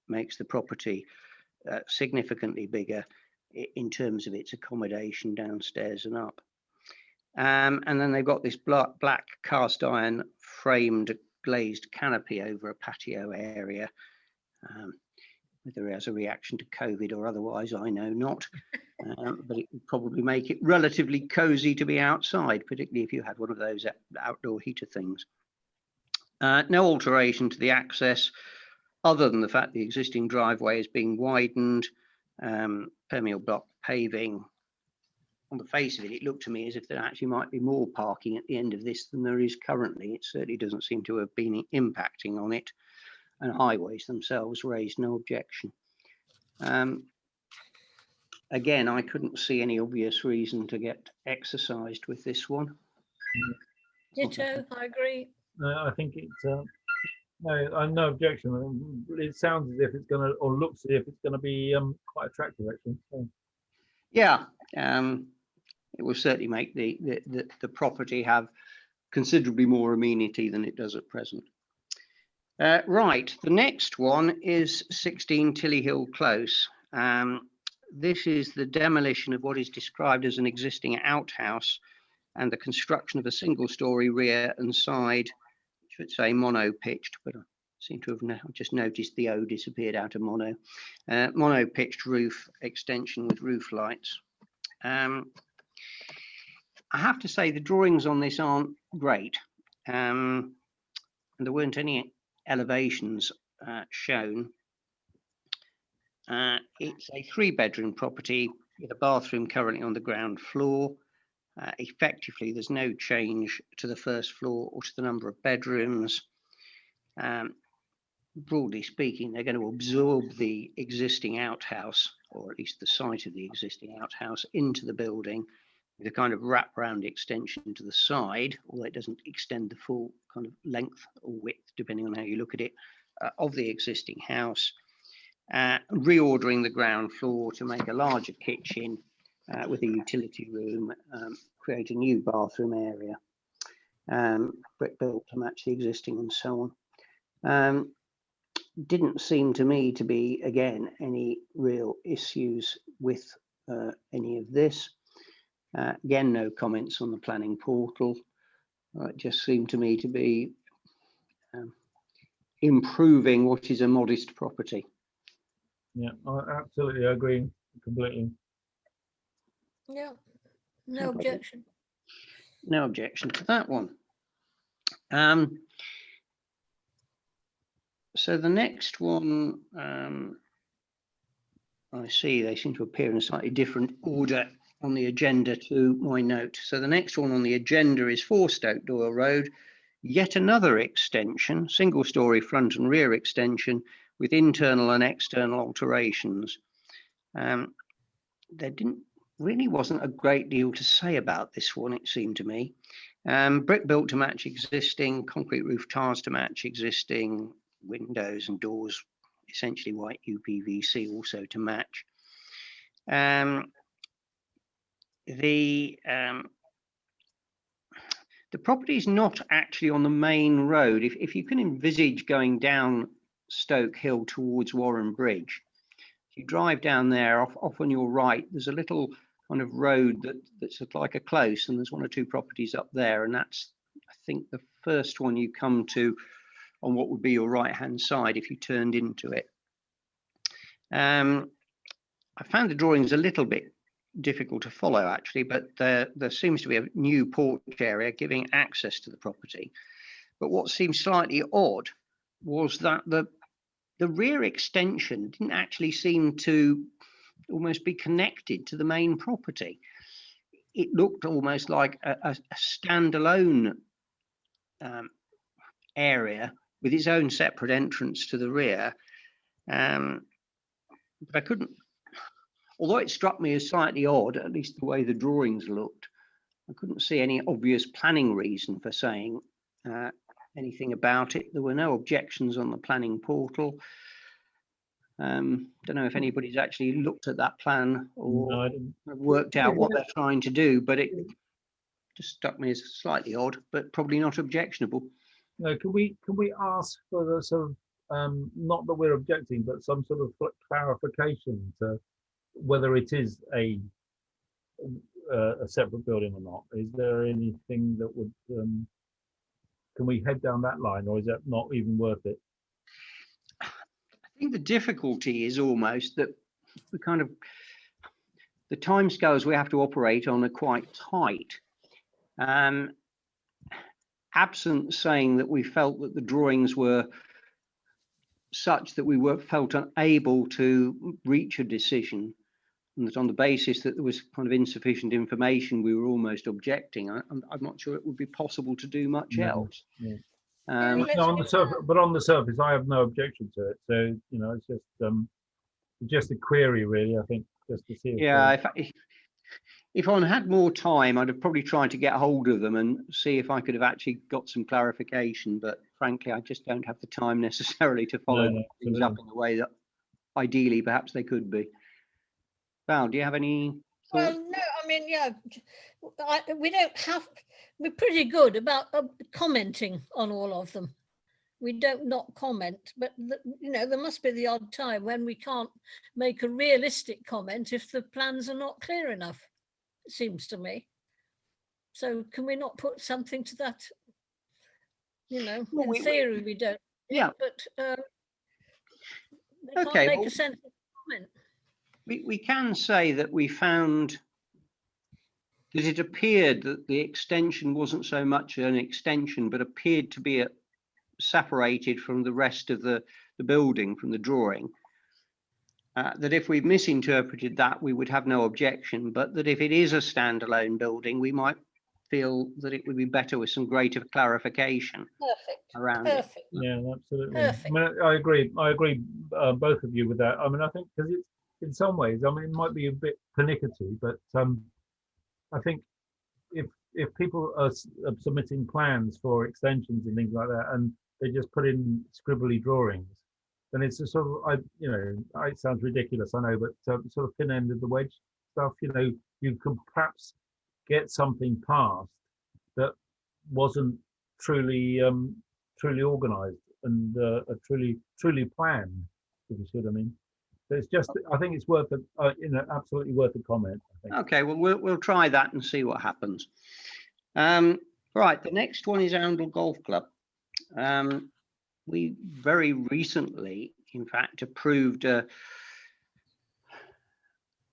makes the property significantly bigger in terms of its accommodation downstairs and up. And then they've got this black cast iron framed glazed canopy over a patio area. Whether it has a reaction to COVID or otherwise, I know not. But it would probably make it relatively cozy to be outside, particularly if you had one of those outdoor heater things. No alteration to the access, other than the fact the existing driveway is being widened, permeable block paving. On the face of it, it looked to me as if there actually might be more parking at the end of this than there is currently. It certainly doesn't seem to have been impacting on it. And highways themselves raised no objection. Again, I couldn't see any obvious reason to get exercised with this one. Ditto, I agree. I think it's no, I have no objection. It sounds as if it's going to, or looks as if it's going to be quite attractive, actually. So. Yeah, it will certainly make the property have considerably more amenity than it does at present. Right, the next one is 16 Tillyhill Close. This is the demolition of what is described as an existing outhouse and the construction of a single-storey rear and side, I should say mono-pitched, but I seem to have now just noticed the O disappeared out of mono. Mono-pitched roof extension with roof lights. I have to say the drawings on this aren't great. And there weren't any elevations shown. It's a 3-bedroom property with a bathroom currently on the ground floor. Effectively, there's no change to the first floor or to the number of bedrooms. Broadly speaking, they're going to absorb the existing outhouse, or at least the site of the existing outhouse, into the building with a kind of wraparound extension to the side, although it doesn't extend the full kind of length or width, depending on how you look at it, of the existing house. Reordering the ground floor to make a larger kitchen with a utility room, create a new bathroom area, brick built to match the existing and so on. Didn't seem to me to be, again, any real issues with any of this. Again, no comments on the planning portal. It just seemed to me to be improving what is a modest property. Yeah, I absolutely agree completely. Yeah, No no problem. objection. No objection to that one. So the next one, I see they seem to appear in a slightly different order on the agenda to my note. So the next one on the agenda is 4 Stoke Doyle Road, yet another extension, single-storey front and rear extension with internal and external alterations. There really wasn't a great deal to say about this one, it seemed to me. Brick built to match existing, concrete roof tiles to match existing, windows and doors, essentially white UPVC also to match. The property is not actually on the main road. If you can envisage going down Stoke Hill towards Warren Bridge, if you drive down there, off on your right, there's a little kind of road that's like a close, and there's 1 or 2 properties up there, and that's, I think, the first one you come to on what would be your right-hand side if you turned into it. I found the drawings a little bit difficult to follow, actually, but there seems to be a new porch area giving access to the property. But what seemed slightly odd was that the rear extension didn't actually seem to almost be connected to the main property. It looked almost like a standalone area with its own separate entrance to the rear. But I couldn't, although it struck me as slightly odd, at least the way the drawings looked, I couldn't see any obvious planning reason for saying anything about it. There were no objections on the planning portal. Don't know if anybody's actually looked at that plan or worked out what they're trying to do, but it just struck me as slightly odd, but probably not objectionable. No, can we ask for the sort of not that we're objecting, but some sort of clarification to whether it is a separate building or not? Is there anything that would can we head down that line, or is that not even worth it? I think the difficulty is almost that we kind of, the timescales we have to operate on are quite tight. Absent saying that we felt that the drawings were such that we felt unable to reach a decision, and that on the basis that there was kind of insufficient information, we were almost objecting. I'm not sure it would be possible to do much else. Yeah. Yeah, No, on the surface, but on the surface, I have no objection to it. So it's just a query, really. I think just to see. Yeah, if I had more time, I'd have probably tried to get hold of them and see if I could have actually got some clarification. But frankly, I just don't have the time necessarily to follow things up in the way that ideally perhaps they could be. Val, do you have any thoughts? Well, no, I mean, yeah, we don't have, we're pretty good about commenting on all of them. we don't not comment, but you know, there must be the odd time when we can't make a realistic comment if the plans are not clear enough, it seems to me. So can we not put something to that? You know, Well, in theory we don't. Yeah. But they Okay, can't make well, a sensible comment. we can say that we found that it appeared that the extension wasn't so much an extension, but appeared to be separated from the rest of the building, from the drawing. That if we've misinterpreted that, we would have no objection, but that if it is a standalone building, we might feel that it would be better with some greater clarification around it. Perfect. Yeah, absolutely. Perfect. I mean, I agree, both of you with that. I mean, I think because it's in some ways, I mean, it might be a bit pernickety, but I think if people are submitting plans for extensions and things like that, and they just put in scribbly drawings, then it's a sort of, you know, it sounds ridiculous, I know, but sort of thin end of the wedge stuff. You know, you could perhaps get something passed that wasn't truly organised and truly planned, if you see what I mean. So it's just, I think it's worth you know, absolutely worth a comment, I think. Okay, well, we'll try that and see what happens. Right, the next one is Oundle Golf Club. We very recently, in fact, approved a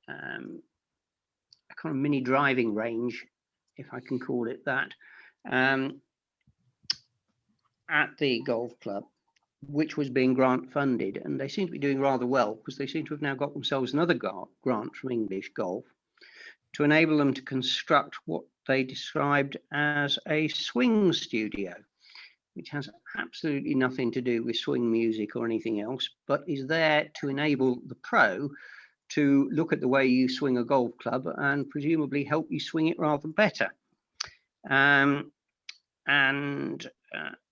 kind of mini driving range, if I can call it that, at the golf club, which was being grant funded, and they seem to be doing rather well because they seem to have now got themselves another grant from English Golf to enable them to construct what they described as a swing studio, which has absolutely nothing to do with swing music or anything else, but is there to enable the pro to look at the way you swing a golf club and presumably help you swing it rather better.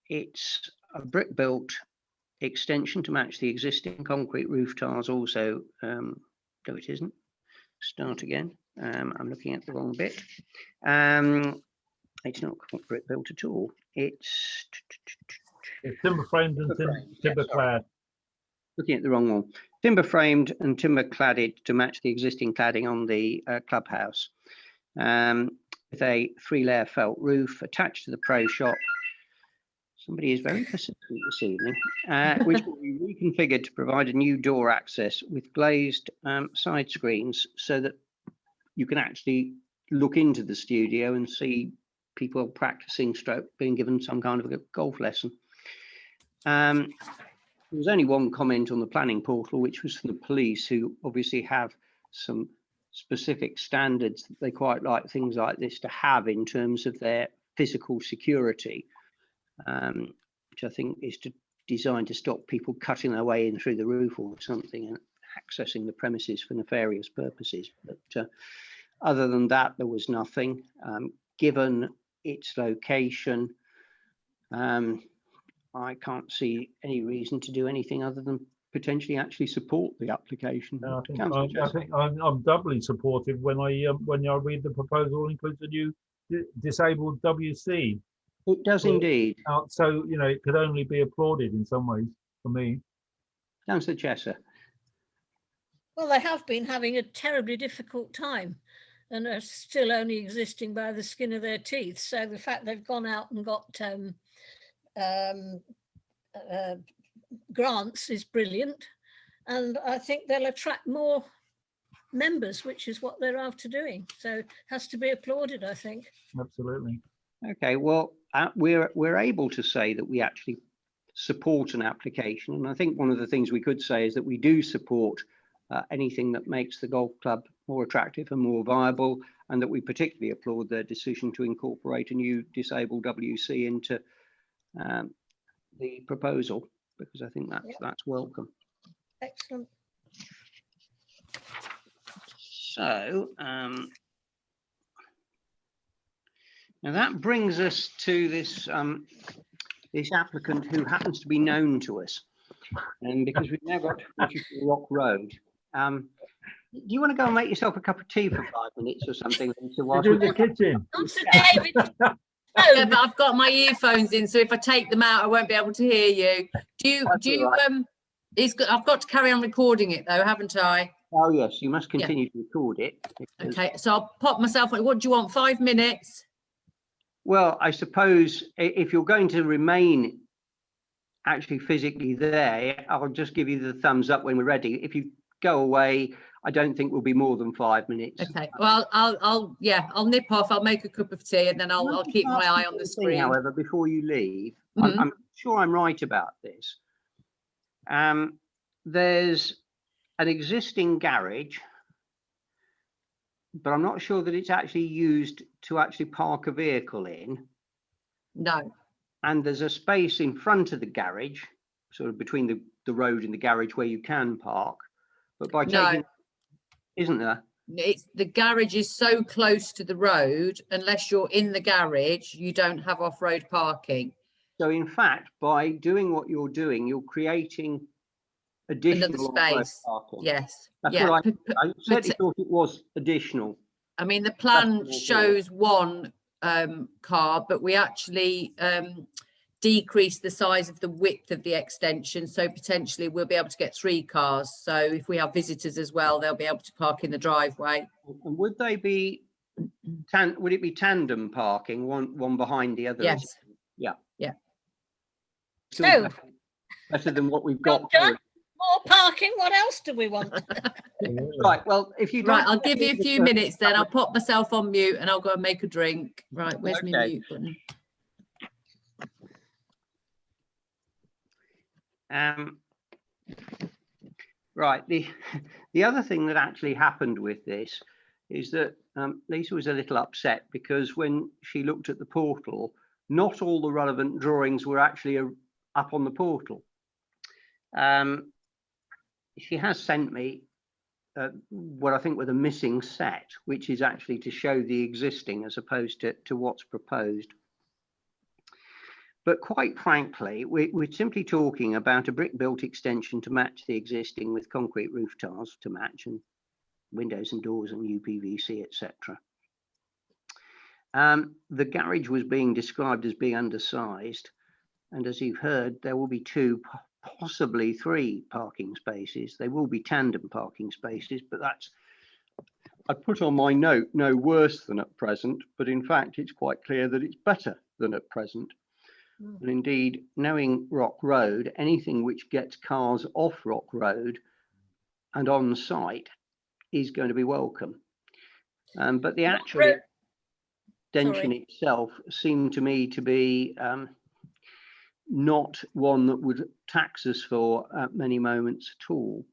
It's a brick-built extension to match the existing concrete roof tiles also. No, it isn't. Start again. I'm looking at the wrong bit. It's not brick-built at all. It's timber framed and timber clad. Looking at the wrong one. Timber framed and timber cladded to match the existing cladding on the clubhouse, with a 3-layer felt roof attached to the pro shop. Somebody is very persistent this evening, which will be reconfigured to provide a new door access with glazed side screens so that you can actually look into the studio and see people practicing stroke, being given some kind of a golf lesson. There was only one comment on the planning portal, which was from the police, who obviously have some specific standards that they quite like things like this to have in terms of their physical security, which I think is designed to stop people cutting their way in through the roof or something and accessing the premises for nefarious purposes. But other than that, there was nothing. Given its location, I can't see any reason to do anything other than potentially actually support the application. I think I'm doubly supportive when I read the proposal includes a new disabled WC. It does indeed. So, you know, it could only be applauded in some ways for me. Councillor Chesser. Well, they have been having a terribly difficult time and are still only existing by the skin of their teeth. So the fact they've gone out and got grants is brilliant, and I think they'll attract more members, which is what they're after doing. So it has to be applauded, I think. Absolutely. Okay, well, we're able to say that we actually support an application, and I think one of the things we could say is that we do support anything that makes the golf club more attractive and more viable, and that we particularly applaud their decision to incorporate a new disabled WC into the proposal, because I think that's welcome. Excellent. So now that brings us to this this applicant who happens to be known to us, and because we've now got 44 Rock Road. Do you want to go and make yourself a cup of tea for 5 minutes or something? In the kitchen. Yeah, but I've got my earphones in, so if I take them out, I won't be able to hear you. That's all right. I've got to carry on recording it though, haven't I? Oh, yes, you must continue to record it. because- Okay, so I'll pop myself on. What do you want? 5 minutes? Well, I suppose if you're going to remain actually physically there, I'll just give you the thumbs up when we're ready. If you go away, I don't think we'll be more than 5 minutes. Okay. Well, I'll nip off. I'll make a cup of tea and then I'll keep my eye on the screen. However, before you leave, Mhm. I'm sure I'm right about this. There's an existing garage, but I'm not sure that it's actually used to actually park a vehicle in. No. And there's a space in front of the garage, sort of between the road and the garage where you can park. But by taking, isn't there? The garage is so close to the road, unless you're in the garage, you don't have off-road parking. So in fact, by doing what you're doing, you're creating additional Another off-road space. parking. Yes. That's Yeah. what I certainly thought it was additional. I mean, the plan That's shows one car, but we actually decrease the size of the width of the extension. So potentially we'll be able to get 3 cars. So if we have visitors as well, they'll be able to park in the driveway. And would they be, would it be tandem parking, one behind the other? Yes. Yeah. Yeah. Still better than what we've got. More parking. What else do we want? Right. Well, if you Right, I'll give you a few minutes then. I'll pop myself on mute and I'll go and make a drink. Right, where's my mute button? Right. The other thing that actually happened with this is that Lisa was a little upset because when she looked at the portal, not all the relevant drawings were actually up on the portal. She has sent me what I think were the missing set, which is actually to show the existing as opposed to what's proposed. But quite frankly, we're simply talking about a brick-built extension to match the existing with concrete roof tiles to match, and windows and doors and UPVC, etc. The garage was being described as being undersized, and as you've heard, there will be 2, possibly 3 parking spaces. They will be tandem parking spaces, but that's, I put on my note, no worse than at present, but in fact, it's quite clear that it's better than at present. And indeed, knowing Rock Road, anything which gets cars off Rock Road and on site is going to be welcome. But the actual extension itself seemed to me to be not one that would tax us for many moments at all.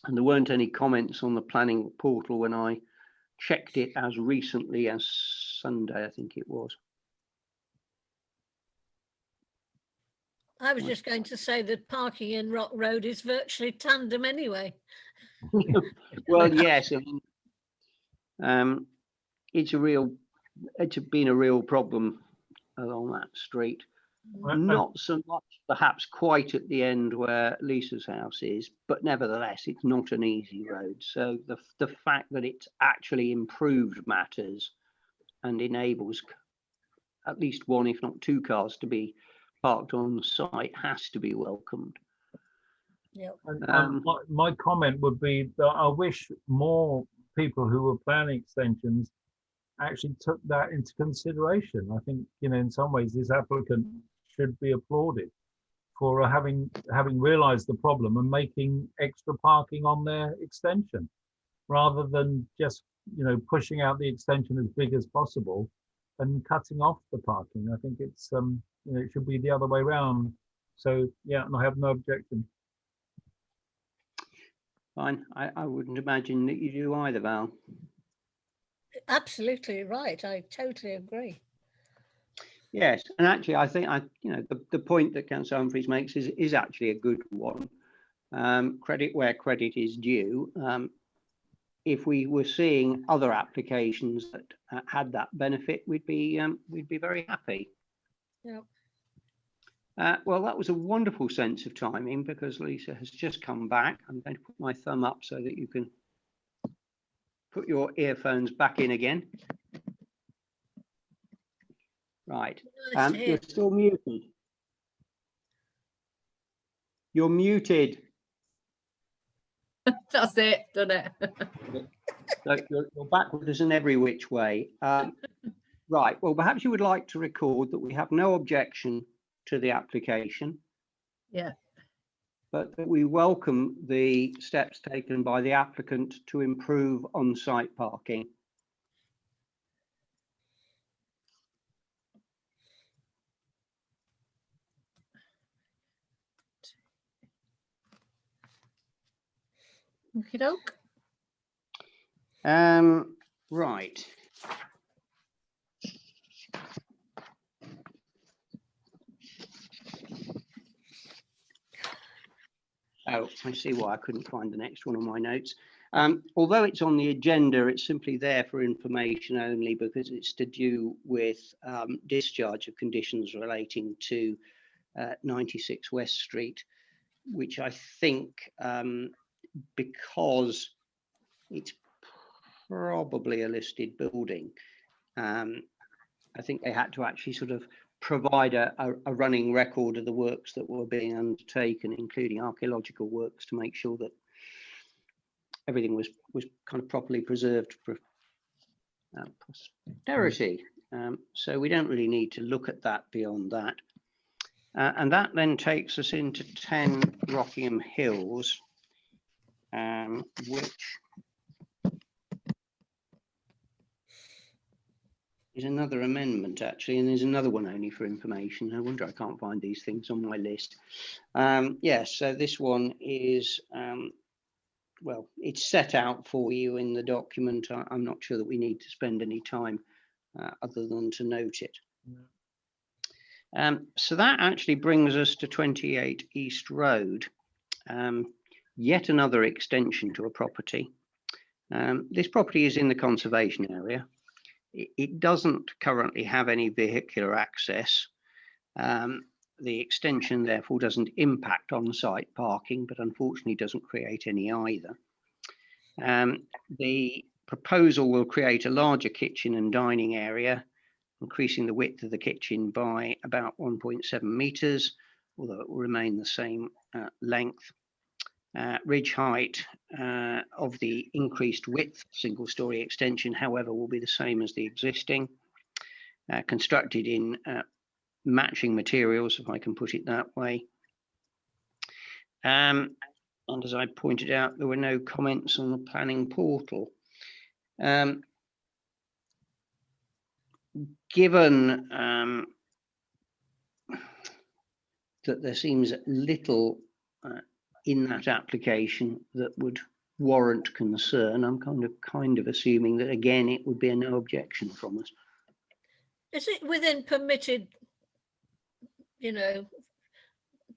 And there weren't any comments on the planning portal when I checked it as recently as Sunday, I think it was. I was just going to say that parking in Rock Road is virtually tandem anyway. Well, yes, I mean, it's been a real problem along that street. Not so much perhaps quite at the end where Lisa's house is, but nevertheless, it's not an easy road. So the fact that it's actually improved matters and enables at least 1, if not 2 cars to be parked on the site has to be welcomed. Yep. My comment would be that I wish more people who were planning extensions actually took that into consideration. I think, in some ways, this applicant should be applauded for having realized the problem and making extra parking on their extension, rather than just pushing out the extension as big as possible and cutting off the parking. I think it's it should be the other way around. So yeah, and I have no objection. Fine. I wouldn't imagine that you do either, Val. Absolutely right. I totally agree. Yes, and actually, I think the point that Councillor Humphreys makes is actually a good one. Credit where credit is due. If we were seeing other applications that had that benefit, we'd be very happy. Yep. Well, that was a wonderful sense of timing because Lisa has just come back. I'm going to put my thumb up so that you can put your earphones back in again. Right. Nice to hear. You're still muted. You're muted. That's it, done it. So you're backwards in every which way. Right. Well, perhaps you would like to record that we have no objection to the application, Yeah. but that we welcome the steps taken by the applicant to improve on-site parking. Okie doke. Right. Oh, I see why I couldn't find the next one on my notes. Although it's on the agenda, it's simply there for information only because it's to do with discharge of conditions relating to 96 West Street, which I think because it's probably a listed building, I think they had to actually sort of provide a running record of the works that were being undertaken, including archaeological works, to make sure that everything was kind of properly preserved for posterity. So we don't really need to look at that beyond that. And that then takes us into 10 Rockingham Hills, which is another amendment actually, and there's another one only for information. No wonder I can't find these things on my list. Yes, so this one is, well, it's set out for you in the document. I'm not sure that we need to spend any time other than to note it. So that actually brings us to 28 East Road, yet another extension to a property. This property is in the conservation area. It doesn't currently have any vehicular access. The extension therefore doesn't impact on-site parking, but unfortunately doesn't create any either. The proposal will create a larger kitchen and dining area, increasing the width of the kitchen by about 1.7 meters, although it will remain the same length. Ridge height of the increased width single-story extension, however, will be the same as the existing, constructed in matching materials, if I can put it that way. And as I pointed out, there were no comments on the planning portal. Given that there seems little in that application that would warrant concern, I'm kind of assuming that again it would be a no objection from us. Is it within permitted, you know,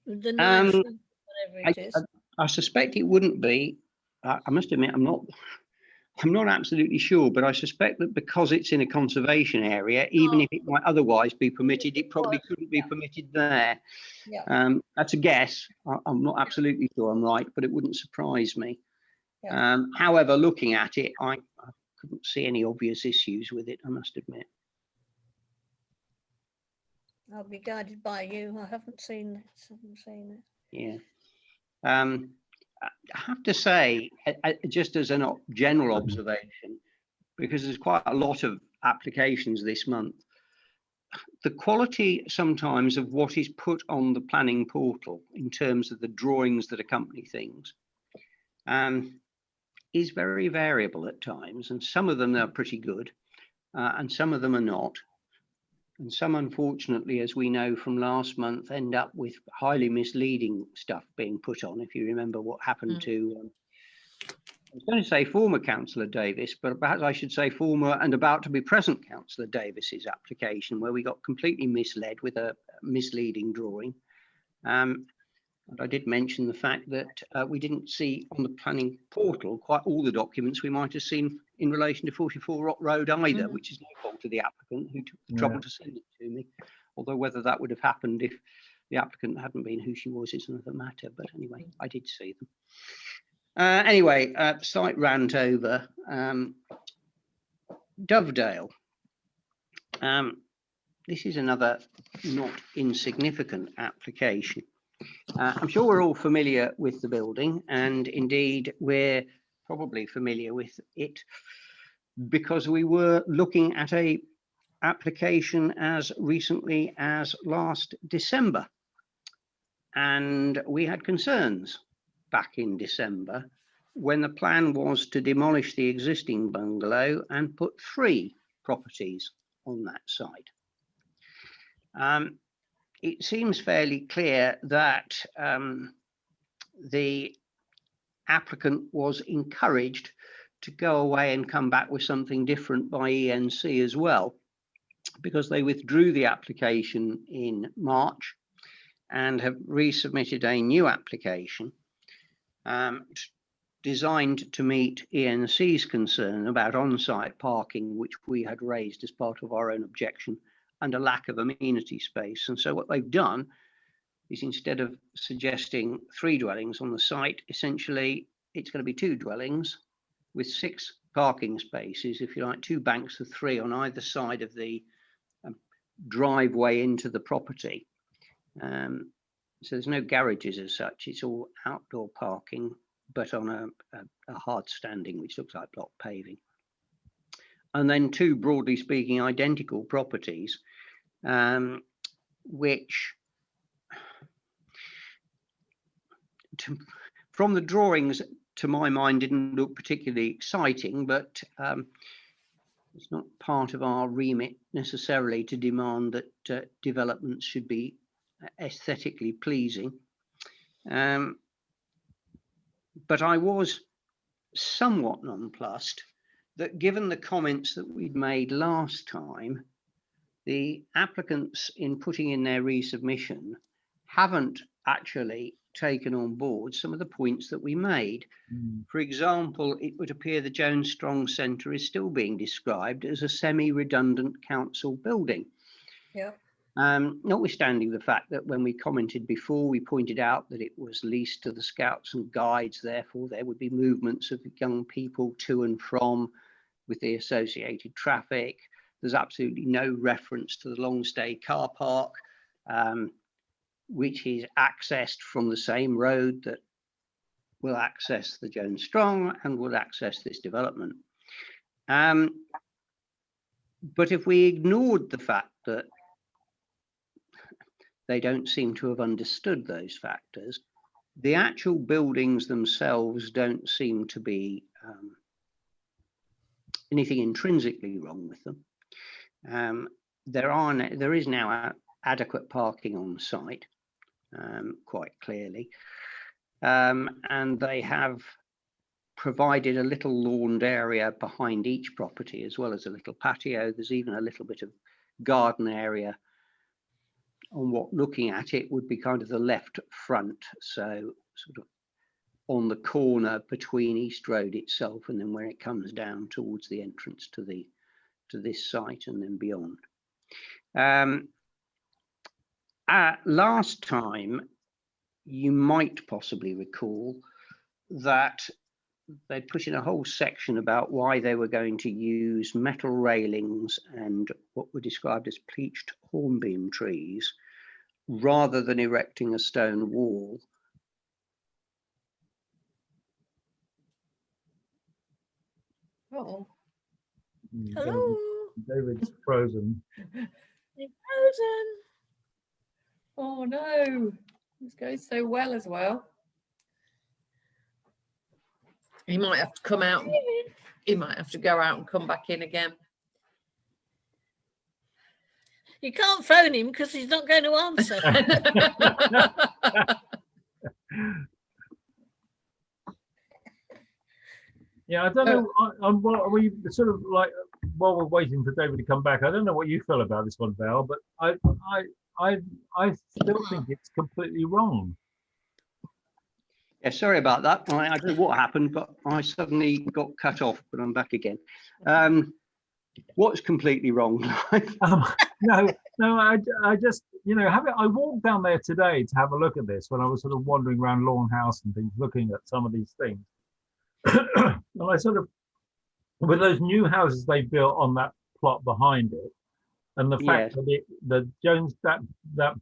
the 9 foot, whatever it is? I suspect it wouldn't be. I must admit, I'm not absolutely sure, but I suspect that because it's in a conservation area, even if it might otherwise be permitted, it probably couldn't be permitted there. Yeah. That's a guess. I'm not absolutely sure I'm right, but it wouldn't surprise me. Yeah. However, looking at it, I couldn't see any obvious issues with it, I must admit. I'll be guided by you. I haven't seen it. Yeah. I have to say, just as a general observation, because there's quite a lot of applications this month, the quality sometimes of what is put on the planning portal in terms of the drawings that accompany things is very variable at times, and some of them are pretty good and some of them are not. And some, unfortunately, as we know from last month, end up with highly misleading stuff being put on. If you remember what happened to, I was going to say former Councillor Davis, but perhaps I should say former and about to be present Councillor Davis's application, where we got completely misled with a misleading drawing. And I did mention the fact that we didn't see on the planning portal quite all the documents we might have seen in relation to 44 Rock Road either, which is no fault of the applicant who took the trouble to send it to me. Although whether that would have happened if the applicant hadn't been who she was is another matter. But anyway, I did see them. Anyway, slight rant over Dovedale. this is another not insignificant application. I'm sure we're all familiar with the building, and indeed we're probably familiar with it because we were looking at a application as recently as last December, and we had concerns back in December when the plan was to demolish the existing bungalow and put 3 properties on that site. It seems fairly clear that the applicant was encouraged to go away and come back with something different by ENC as well, because they withdrew the application in March and have resubmitted a new application designed to meet ENC's concern about on-site parking, which we had raised as part of our own objection, and a lack of amenity space. And so what they've done is, instead of suggesting 3 dwellings on the site, essentially it's going to be 2 dwellings with 6 parking spaces, if you like, 2 banks of 3 on either side of the driveway into the property. So there's no garages as such, it's all outdoor parking, but on a hard standing, which looks like block paving. And then 2, broadly speaking, identical properties, which from the drawings, to my mind, didn't look particularly exciting, but it's not part of our remit necessarily to demand that developments should be aesthetically pleasing. But I was somewhat nonplussed that, given the comments that we'd made last time, the applicants, in putting in their resubmission, haven't actually taken on board some of the points that we made. For example, it would appear the Jones Strong Centre is still being described as a semi-redundant council building. Yeah. Notwithstanding the fact that when we commented before, we pointed out that it was leased to the Scouts and Guides, therefore there would be movements of young people to and from with the associated traffic. There's absolutely no reference to the long stay car park, which is accessed from the same road that will access the Jones Strong and will access this development. But if we ignored the fact that they don't seem to have understood those factors, the actual buildings themselves don't seem to be anything intrinsically wrong with them. There is now adequate parking on site, quite clearly, and they have provided a little lawned area behind each property, as well as a little patio. There's even a little bit of garden area on what, looking at it, would be kind of the left front, so sort of on the corner between East Road itself and then where it comes down towards the entrance to this site and then beyond. Last time, you might possibly recall that they put in a whole section about why they were going to use metal railings and what were described as pleached hornbeam trees rather than erecting a stone wall. Oh, Hello. David's frozen. You're frozen. oh no, it's going so well as well. He might have to come out. He might have to go out and come back in again. You can't phone him because he's not going to answer. Yeah, I don't know. What are we sort of like, while we're waiting for David to come back, I don't know what you feel about this one, Val, but I still think it's completely wrong. Yeah, sorry about that. I don't know what happened, but I suddenly got cut off, but I'm back again. What's completely wrong? No, I just, I walked down there today to have a look at this when I was sort of wandering around Lawn House and things, looking at some of these things. And I sort of, with those new houses they built on that plot behind it, And the fact Yes. that the Jones, that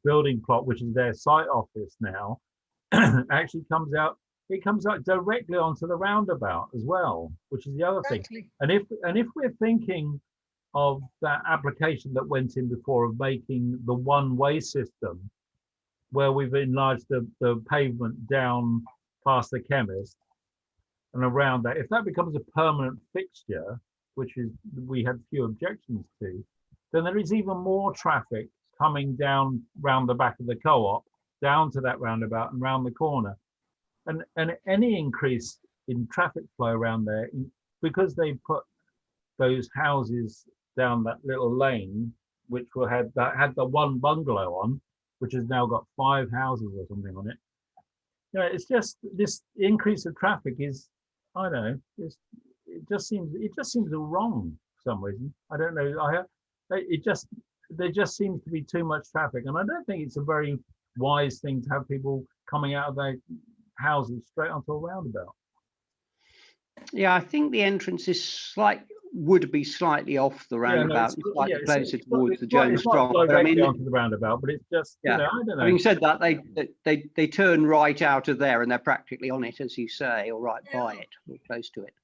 building plot, which is their site office now, actually comes out directly onto the roundabout as well, which is the other thing. Exactly. And if we're thinking of that application that went in before of making the one-way system, where we've enlarged the pavement down past the chemist and around that, if that becomes a permanent fixture, which is we had few objections to, then there is even more traffic coming down round the back of the co-op, down to that roundabout and round the corner. And any increase in traffic flow around there, because they put those houses down that little lane, which had the one bungalow on, which has now got 5 houses or something on it. You know, it's just this increase of traffic is, I don't know, it just seems wrong for some reason. I don't know. There just seems to be too much traffic, and I don't think it's a very wise thing to have people coming out of their houses straight onto a roundabout. Yeah, I think the entrance would be slightly off the roundabout, slightly closer towards the Jones Strong. But I mean, directly onto the roundabout, but it's just, yeah. you know, I don't know. Having said that, they turn right out of there and they're practically on it, as you say, or right by it, or close to it.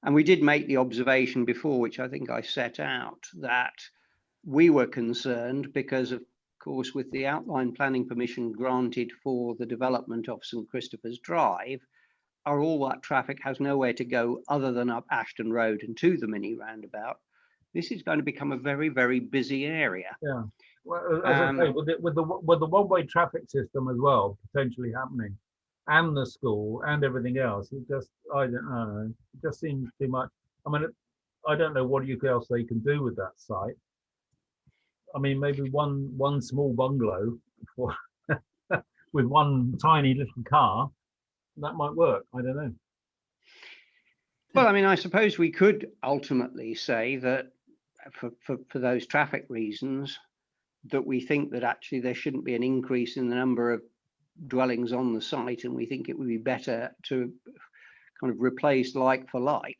And we did make the observation before, which I think I set out, that we were concerned because, of course, with the outline planning permission granted for the development of St Christopher's Drive, all that traffic has nowhere to go other than up Ashton Road and to the mini roundabout. This is going to become a very, very busy area. Yeah. Well, as I say, with the one-way traffic system as well potentially happening, and the school and everything else, it just, I don't know, it just seems too much. I mean, I don't know what else they can do with that site. I mean, maybe one small bungalow for with one tiny little car, that might work. I don't know. Well, I mean, I suppose we could ultimately say that for those traffic reasons, that we think that actually there shouldn't be an increase in the number of dwellings on the site, and we think it would be better to kind of replace like for like.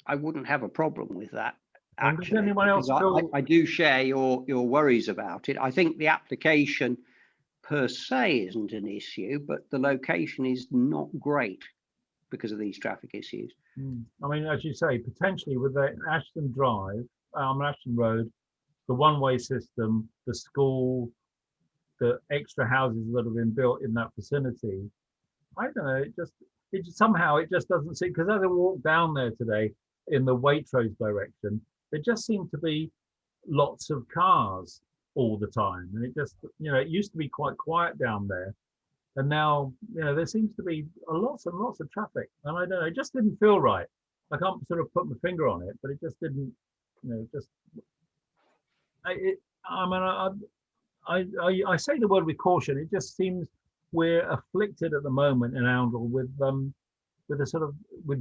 I wouldn't have a problem with that. Actually, does anyone else feel... I do share your worries about it. I think the application per se isn't an issue, but the location is not great because of these traffic issues. I mean, as you say, potentially with the Ashton Road, the one-way system, the school, the extra houses that have been built in that vicinity, I don't know, it somehow doesn't seem, because as I walked down there today in the Waitrose direction, there just seemed to be lots of cars all the time. And it just, you know, it used to be quite quiet down there. And now, you know, there seems to be lots and lots of traffic. And I don't know, it just didn't feel right. I can't sort of put my finger on it, but it just didn't, you know, I say the word with caution. It just seems we're afflicted at the moment in Oundle with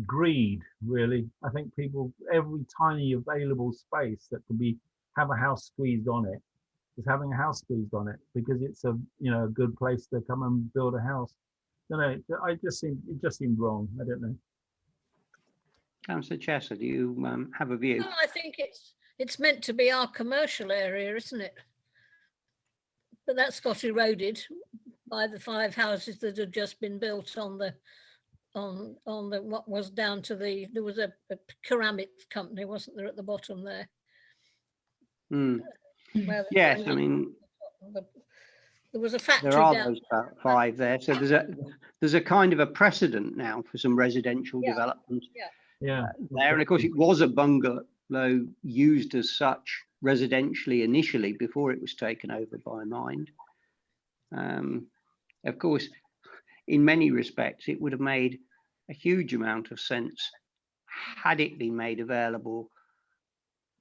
greed, really. I think people, every tiny available space that can have a house squeezed on it, is having a house squeezed on it because it's a good place to come and build a house. It just seemed wrong. I don't know. Councillor Chester, do you have a view? Well, I think it's meant to be our commercial area, isn't it? But that's got eroded by the 5 houses that have just been built on the what was down to there was a ceramic company, wasn't there, at the bottom there? Yes, I mean, there was a factory. There are down those about 5 there. So there's a kind of a precedent now for some residential development there. And of course, it was a bungalow used as such residentially initially before it was taken over by Mind. Of course, in many respects, it would have made a huge amount of sense had it been made available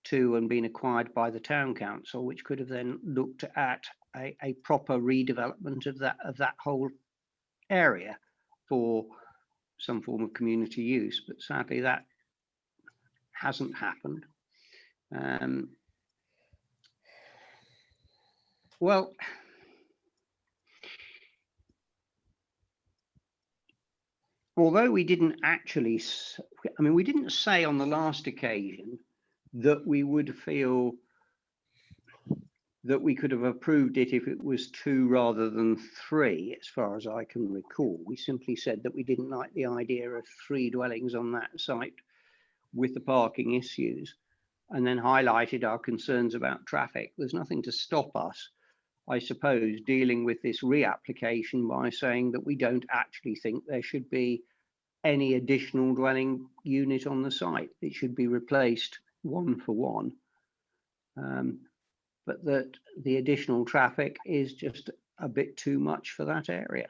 to and been acquired by the town council, which could have then looked at a proper redevelopment of that whole area for some form of community use. But sadly, that hasn't happened. Well, although we didn't actually, I mean, we didn't say on the last occasion that we would feel that we could have approved it if it was 2 rather than 3, as far as I can recall. We simply said that we didn't like the idea of 3 dwellings on that site with the parking issues, and then highlighted our concerns about traffic. There's nothing to stop us, I suppose, dealing with this reapplication by saying that we don't actually think there should be any additional dwelling unit on the site. It should be replaced 1 for 1. But that the additional traffic is just a bit too much for that area.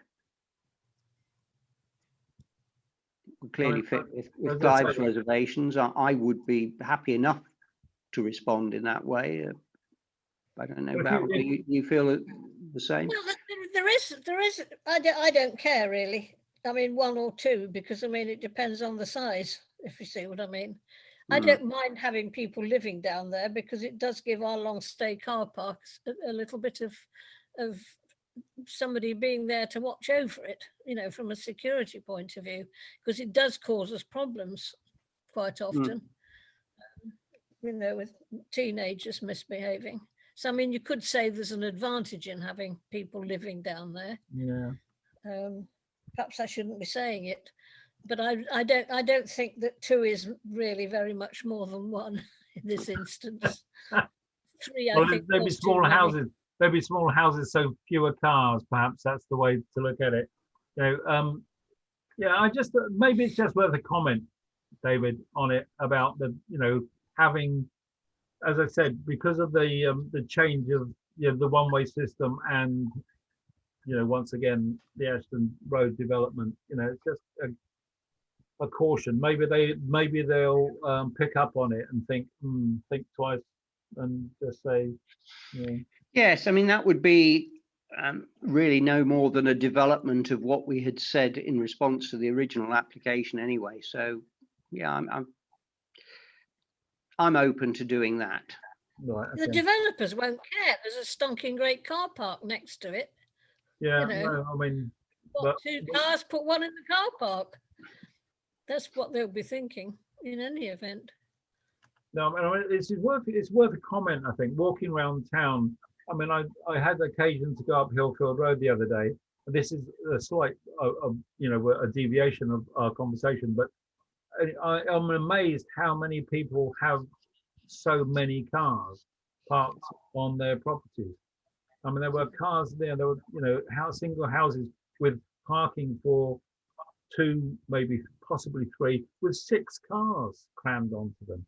We clearly fit with Clive's reservations. I would be happy enough to respond in that way. I don't know, Val, do you feel the same? Well, there is. I don't care really. I mean, 1 or 2, because I mean it depends on the size. If you see what I mean. I don't mind having people living down there, because it does give our long stay car parks a little bit of somebody being there to watch over it, you know, from a security point of view, because it does cause us problems quite often, you know, with teenagers misbehaving. So, I mean, you could say there's an advantage in having people living down there. Yeah. Perhaps I shouldn't be saying it, but I don't think that 2 is really very much more than 1 in this instance. 3, Well, I think. there'd be small houses. There'd be small houses, so fewer cars. Perhaps that's the way to look at it. You know, yeah. I just maybe it's just worth a comment, David, on it about the, you know, having, as I said, because of the change of, you know, the one-way system and, you know, once again the Ashton Road development. You know, it's just a caution. Maybe they'll pick up on it and think twice and just say, you know. Yes, I mean, that would be really no more than a development of what we had said in response to the original application anyway. So yeah, I'm open to doing that. Right, okay. The developers won't care. There's a stonking great car park next to it. Yeah, you know, no, I mean, Put 2 cars, put 1 in the car park. That's what they'll be thinking in any event. no, I mean, it's worth a comment. I think walking around town. I mean, I had occasion to go up Hillfield Road the other day. This is a slight, you know, a deviation of our conversation, but I'm amazed how many people have so many cars parked on their properties. I mean, there were cars there. There were, you know, single houses with parking for 2, maybe possibly 3, with 6 cars crammed onto them.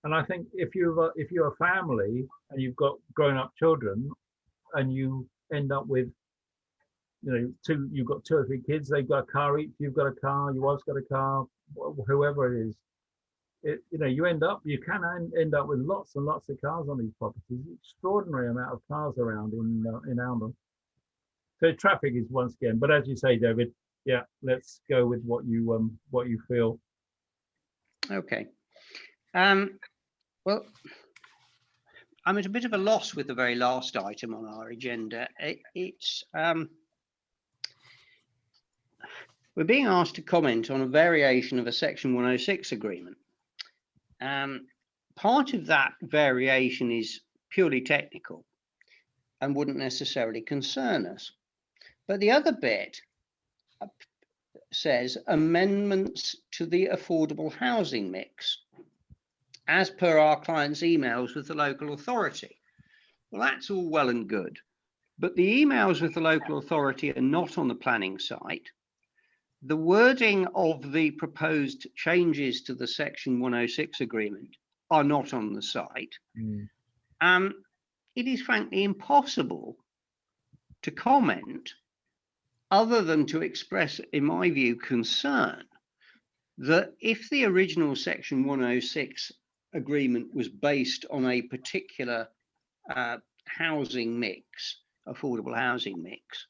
And I think if you're a family and you've got grown-up children, and you end up with, you know, you've got 2 or 3 kids, they've got a car each, you've got a car, your wife's got a car, whoever it is, you know, you can end up with lots and lots of cars on these properties. Extraordinary amount of cars around in Almond. So traffic is once again, but as you say, David, yeah, let's go with what you feel. Okay. Well, I'm at a bit of a loss with the very last item on our agenda. We're being asked to comment on a variation of a Section 106 agreement. Part of that variation is purely technical and wouldn't necessarily concern us. But the other bit says amendments to the affordable housing mix, as per our client's emails with the local authority. Well, that's all well and good, but the emails with the local authority are not on the planning site. The wording of the proposed changes to the Section 106 agreement are not on the site. It is frankly impossible to comment other than to express, in my view, concern that if the original Section 106 agreement was based on a particular housing mix, affordable housing mix,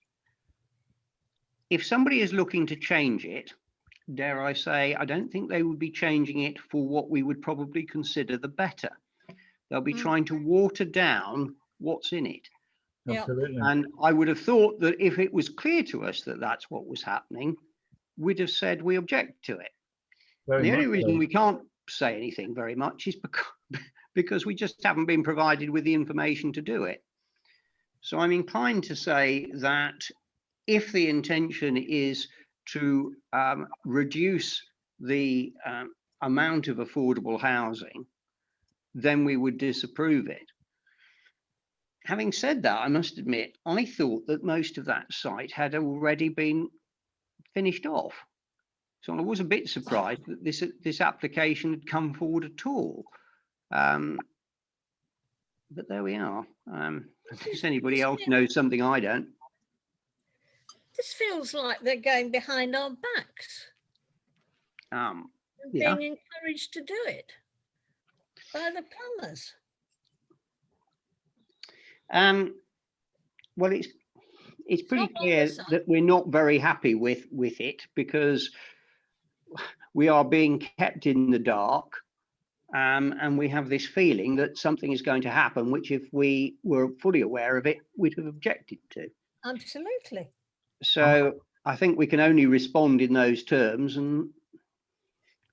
if somebody is looking to change it, dare I say, I don't think they would be changing it for what we would probably consider the better. They'll be trying to water down what's in it. Absolutely. And I would have thought that if it was clear to us that that's what was happening, we'd have said we object to it. Very The only much reason so. we can't say anything very much is because we just haven't been provided with the information to do it. So I'm inclined to say that if the intention is to reduce the amount of affordable housing, then we would disapprove it. Having said that, I must admit, I thought that most of that site had already been finished off. So I was a bit surprised that this application had come forward at all. But there we are. Does anybody else know something I don't? This feels like they're going behind our backs and Yeah. being encouraged to do it by the plumbers. Well, it's pretty not on clear the site. that we're not very happy with it, because we are being kept in the dark, and we have this feeling that something is going to happen, which if we were fully aware of it, we'd have objected to. Absolutely. So I think we can only respond in those terms and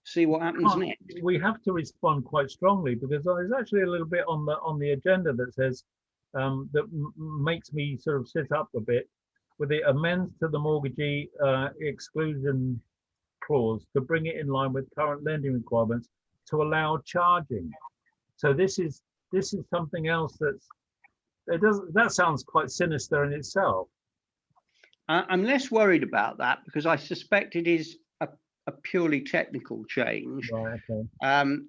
see what happens next. We have to respond quite strongly, because there's actually a little bit on the agenda that says that makes me sort of sit up a bit, with the amends to the mortgagee exclusion clause to bring it in line with current lending requirements to allow charging. So this is something else that sounds quite sinister in itself. I'm less worried about that, because I suspect it is a purely technical change. Right, okay.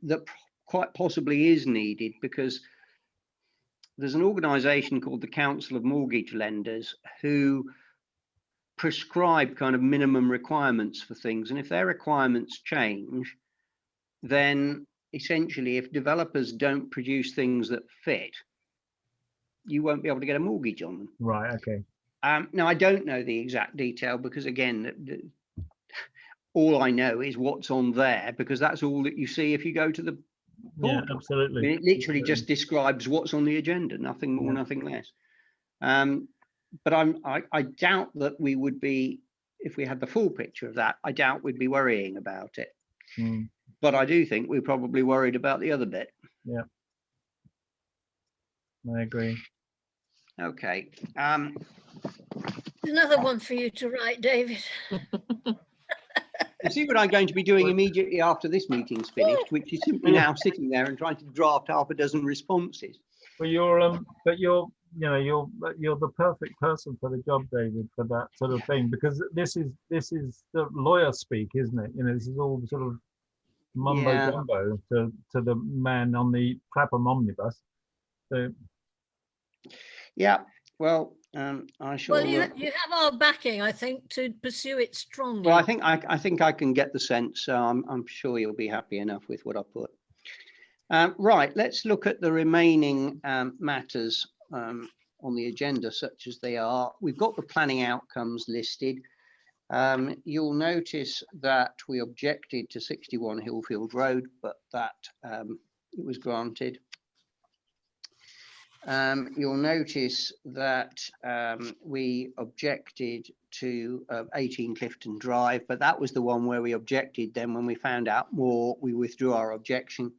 That quite possibly is needed, because there's an organisation called the Council of Mortgage Lenders who prescribe kind of minimum requirements for things, and if their requirements change, then essentially if developers don't produce things that fit, you won't be able to get a mortgage on them. Right, okay. Now, I don't know the exact detail, because again, all I know is what's on there, because that's all that you see if you go to the Yeah, portal. absolutely. I mean, it literally just describes what's on the agenda, nothing more, Yeah. nothing less. But I doubt that we would be, if we had the full picture of that, I doubt we'd be worrying about it. Mm. But I do think we're probably worried about the other bit. Yeah, I agree. Okay. Another one for you to write, David. You see what I'm going to be doing immediately after this meeting's finished, which is simply now sitting there and trying to draft half a dozen responses. Well, you're the perfect person for the job, David, for that sort of thing, because this is the lawyer speak, isn't it? This is all sort of mumbo jumbo to the man on the Clapham omnibus. So yeah, well, I shall. Well, you have our backing, I think, to pursue it strongly. Well, I think I can get the sense. So I'm sure you'll be happy enough with what I put. Right, let's look at the remaining matters on the agenda, such as they are. We've got the planning outcomes listed. You'll notice that we objected to 61 Hillfield Road, but that it was granted. You'll notice that we objected to 18 Clifton Drive, but that was the one where we objected. Then when we found out more, we withdrew our objection.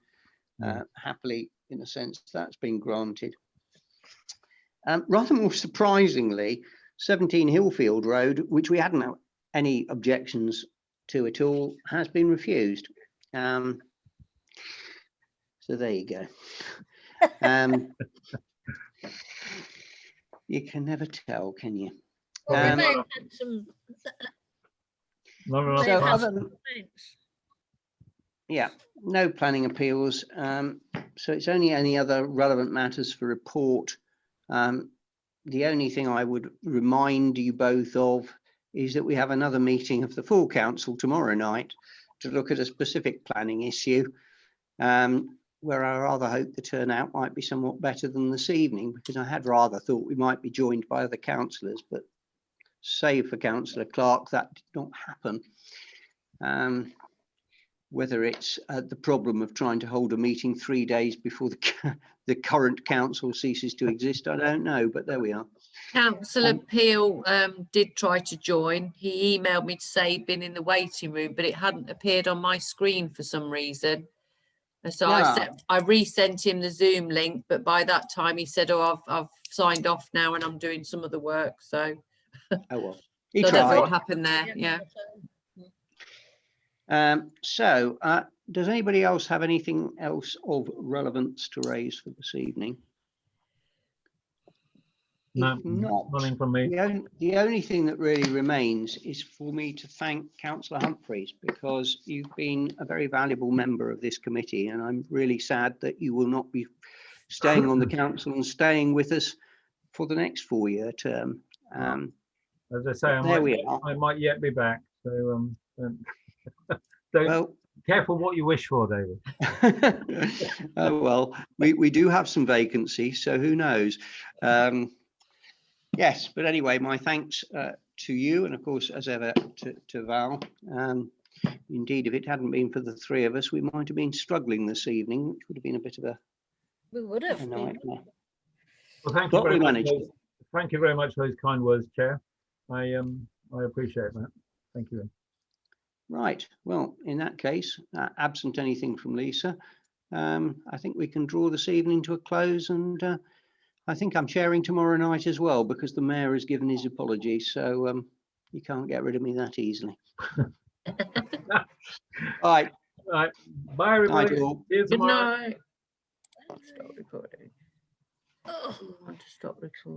Happily, in a sense, that's been granted. Rather more surprisingly, 17 Hillfield Road, which we hadn't any objections to at all, has been refused. So there you go. You can never tell, can you? Well, they've had some. not They've enough. had some complaints. Yeah, no planning appeals. So it's only any other relevant matters for report. The only thing I would remind you both of is that we have another meeting of the full council tomorrow night to look at a specific planning issue, where I rather hope the turnout might be somewhat better than this evening, because I had rather thought we might be joined by other councillors, but save for Councillor Clark, that did not happen. Whether it's the problem of trying to hold a meeting 3 days before the current council ceases to exist, I don't know, but there we are. Councillor Peel did try to join. He emailed me to say he'd been in the waiting room, but it hadn't appeared on my screen for some reason. And so I resent him the Zoom link, but by that time he said, "Oh, I've signed off now and I'm doing some of the work." So, Oh well, he so I don't know what tried. happened there. Yeah. Does anybody else have anything else of relevance to raise for this evening? No, If not, nothing from me. the only thing that really remains is for me to thank Councillor Humphreys, because you've been a very valuable member of this committee, and I'm really sad that you will not be staying on the council and staying with us for the next 4-year term. As I say, I might yet be back. So don't careful what you wish for, David. Oh, well, we do have some vacancies, so who knows? Yes, but anyway, my thanks to you, and of course, as ever, to Val. Indeed, if it hadn't been for the three of us, we might have been struggling this evening, which would have been a bit of a nightmare. Well, thank you very much. Thank you very much for those kind words, Chair. I appreciate that. Thank you. Right. Well, in that case, absent anything from Lisa, I think we can draw this evening to a close, and I think I'm chairing tomorrow night as well, because the mayor has given his apologies, so you can't get rid of me that easily. All right. Bye, everybody. Night all. See you Good tomorrow. night. Stop recording. I want to stop recording.